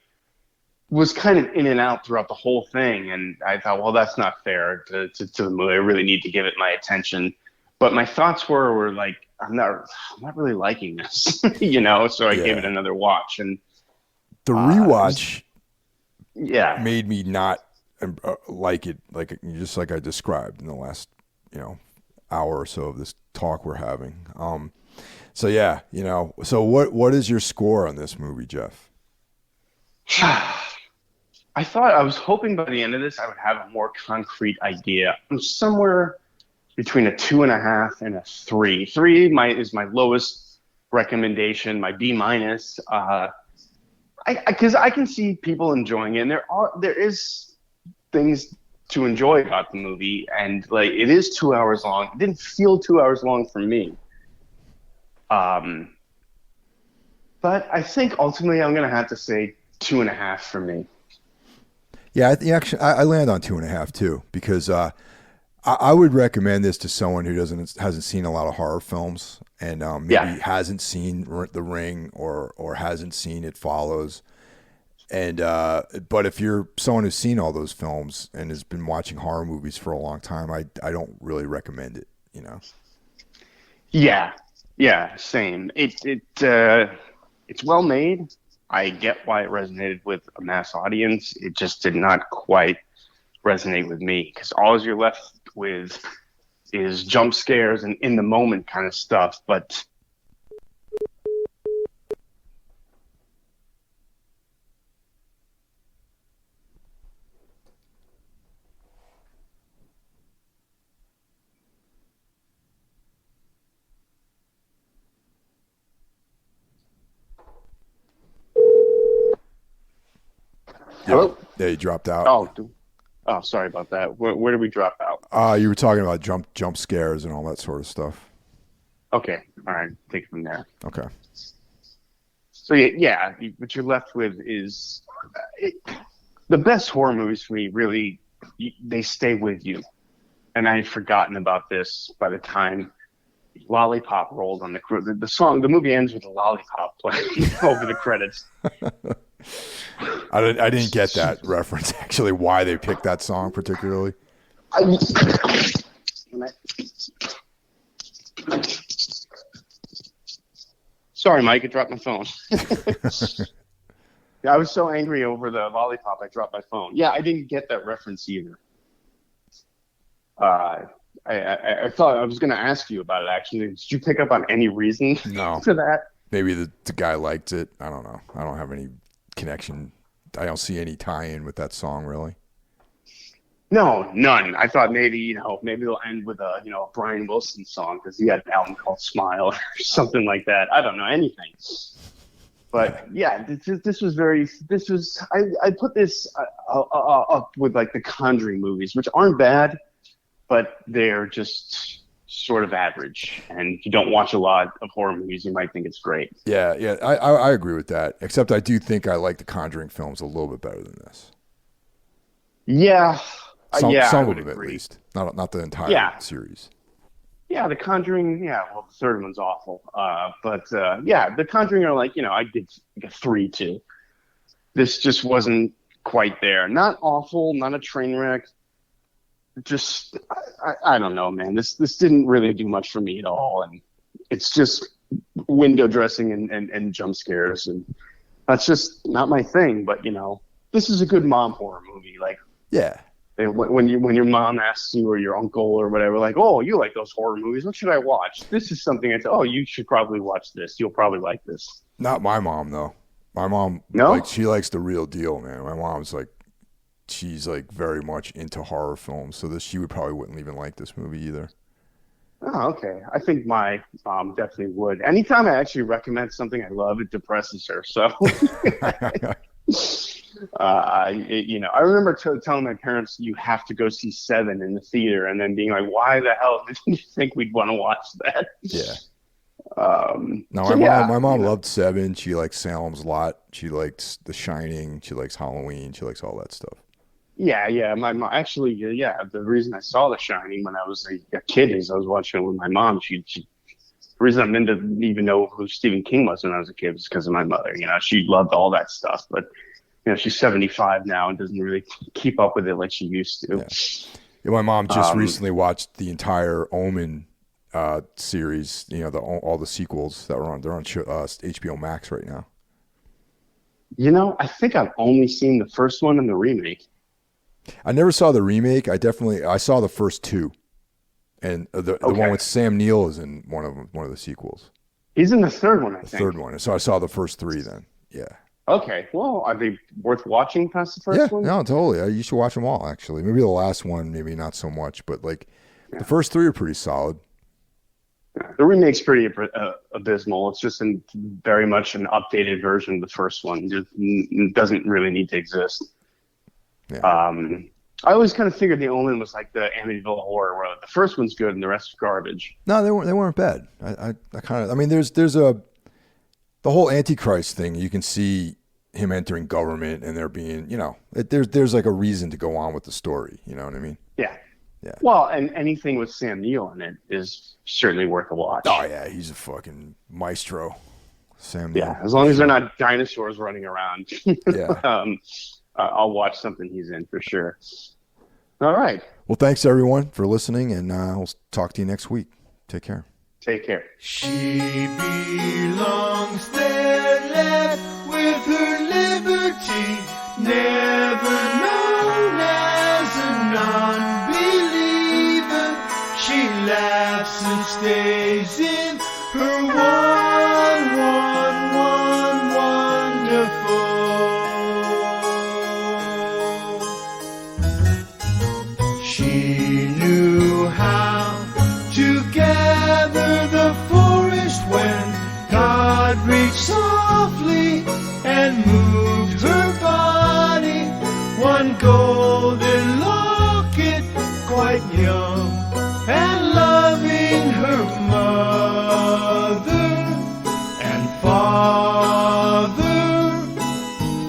was kind of in and out throughout the whole thing, and I thought, well, that's not fair to the movie. I really need to give it my attention. But my thoughts were like, I'm not really liking this, So I gave it yeah, another watch, and the rewatch yeah, made me not like it, like just like I described in the last hour or so of this talk we're having. So yeah, so what is your score on this movie, Jeff? I was hoping by the end of this I would have a more concrete idea. I'm somewhere between a 2.5 and a 3. Is my lowest recommendation, my B minus. Because I can see people enjoying it, and there is things to enjoy about the movie, and like it is 2 hours long. It didn't feel 2 hours long for me. Um, but I think ultimately I'm gonna have to say 2.5 for me. Yeah, actually, I land on 2.5 too because I would recommend this to someone who hasn't seen a lot of horror films and Yeah. maybe hasn't seen The Ring or hasn't seen It Follows. And but if you're someone who's seen all those films and has been watching horror movies for a long time, I don't really recommend it. You know. Yeah, yeah, same. It's well made. I get why it resonated with a mass audience. It just did not quite resonate with me because all you're left with is jump scares and in the moment kind of stuff. But Yeah, hello. yeah, you dropped out. Oh, oh, sorry about that. Where did we drop out? You were talking about jump scares and all that sort of stuff. Okay, all right, take it from there. Okay. So what you're left with is it, the best horror movies for me. Really, they stay with you. And I had forgotten about this by the time Lollipop rolled on the song. The movie ends with a lollipop playing over the credits. I didn't get that reference actually. Why they picked that song particularly? I, sorry, Mike, I dropped my phone. Yeah, I was so angry over the lollipop, I dropped my phone. Yeah, I didn't get that reference either. Uh, I thought I was going to ask you about it, actually. Did you pick up on any reason No. for that? Maybe the guy liked it. I don't know. I don't have any connection. I don't see any tie-in with that song really. No, none. I thought maybe, maybe they'll end with a Brian Wilson song because he had an album called Smile or something like that. I don't know anything. But yeah, I put this up with like the Conjuring movies, which aren't bad, but they're just sort of average. And if you don't watch a lot of horror movies, you might think it's great. Yeah, yeah, I agree with that. Except I do think I like the Conjuring films a little bit better than this. Yeah, yeah, I Some of would them at agree. least, not the entire Yeah, series. yeah, The Conjuring. Yeah, well, the third one's awful. But yeah, The Conjuring are like I give like a 3 too. This just wasn't quite there. Not awful, not a train wreck. Just I don't know, man. This didn't really do much for me at all, and it's just window dressing and jump scares, and that's just not my thing. But this is a good mom horror movie. Like Yeah, when your mom asks you or your uncle or whatever, like, oh, you like those horror movies? What should I watch? This is something I say. Oh, you should probably watch this. You'll probably like this. not my mom though. My mom No? she likes the real deal, man. My mom's like she's like very much into horror films, so this she would probably wouldn't even like this movie either. Oh, okay. I think my mom definitely would. Anytime I actually recommend something I love, it depresses her. So, I remember telling my parents, you have to go see Seven in the theater, and then being like, why the hell did you think we'd want to watch that? Yeah. No, So yeah, my mom loved Seven. She likes Salem's Lot. She likes The Shining. She likes Halloween. She likes all that stuff. yeah. My mom actually, yeah. The reason I saw The Shining when I was a kid is I was watching it with my mom. The reason I'm into even know who Stephen King was when I was a kid was because of my mother. She loved all that stuff, but she's 75 now and doesn't really keep up with it like she used to. Yeah. Yeah, my mom just Um, recently watched the entire Omen series. All the sequels that were on. They're on HBO Max right now. I think I've only seen the first one and the remake. I never saw the remake. I saw the first two, and the one Okay, with Sam Neill is in one of the sequels. he's in the third one, I The think. third one. So I saw the first three then. Yeah. Okay, well, are they worth watching past the Yeah, first one? no, totally. You should watch them all. Actually, maybe the last one, maybe not so much, but like the Yeah. first three are pretty solid. The remake's pretty abysmal. It's just very much an updated version of the first one. It doesn't really need to exist. Yeah. I always kind of figured the only one was like the Amityville Horror, where the first one's good and the rest is garbage. No, they weren't bad. I kind of. I mean, there's the whole Antichrist thing. You can see him entering government, and there being, there's like a reason to go on with the story. You know what I mean? Yeah. Yeah. Well, and anything with Sam Neill in it is certainly worth a watch. Oh yeah, he's a fucking maestro. Sam Neill. Yeah, as long as they're not dinosaurs running around. Yeah. I'll watch something he's in for sure. All right. Well, thanks everyone for listening, and we'll talk to you next week. Take care. Take care. She belongs there, left with her liberty, never known as a non-believer. She laughs and stays in her wonderful. She knew how to gather the forest when God reached softly and moved her body. One golden locket, quite young and loving her mother and father.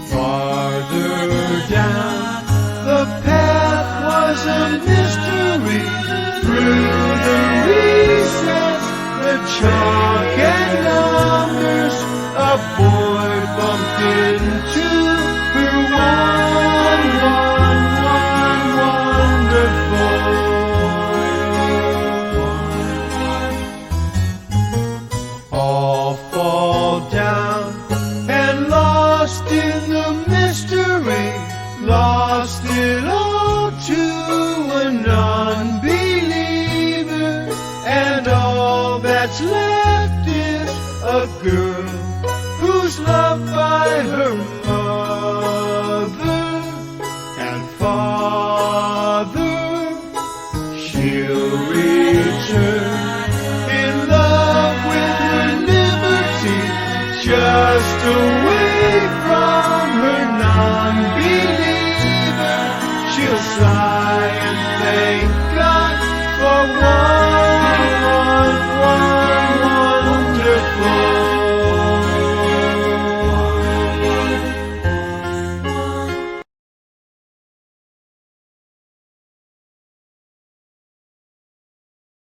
Farther down the path was a mystery. Through the recess, the chalk and numbers, a boy bumped into her wonderful. All fall down and lost in the mystery, lost it all to a non-believer, and all that's left is a girl who's loved by her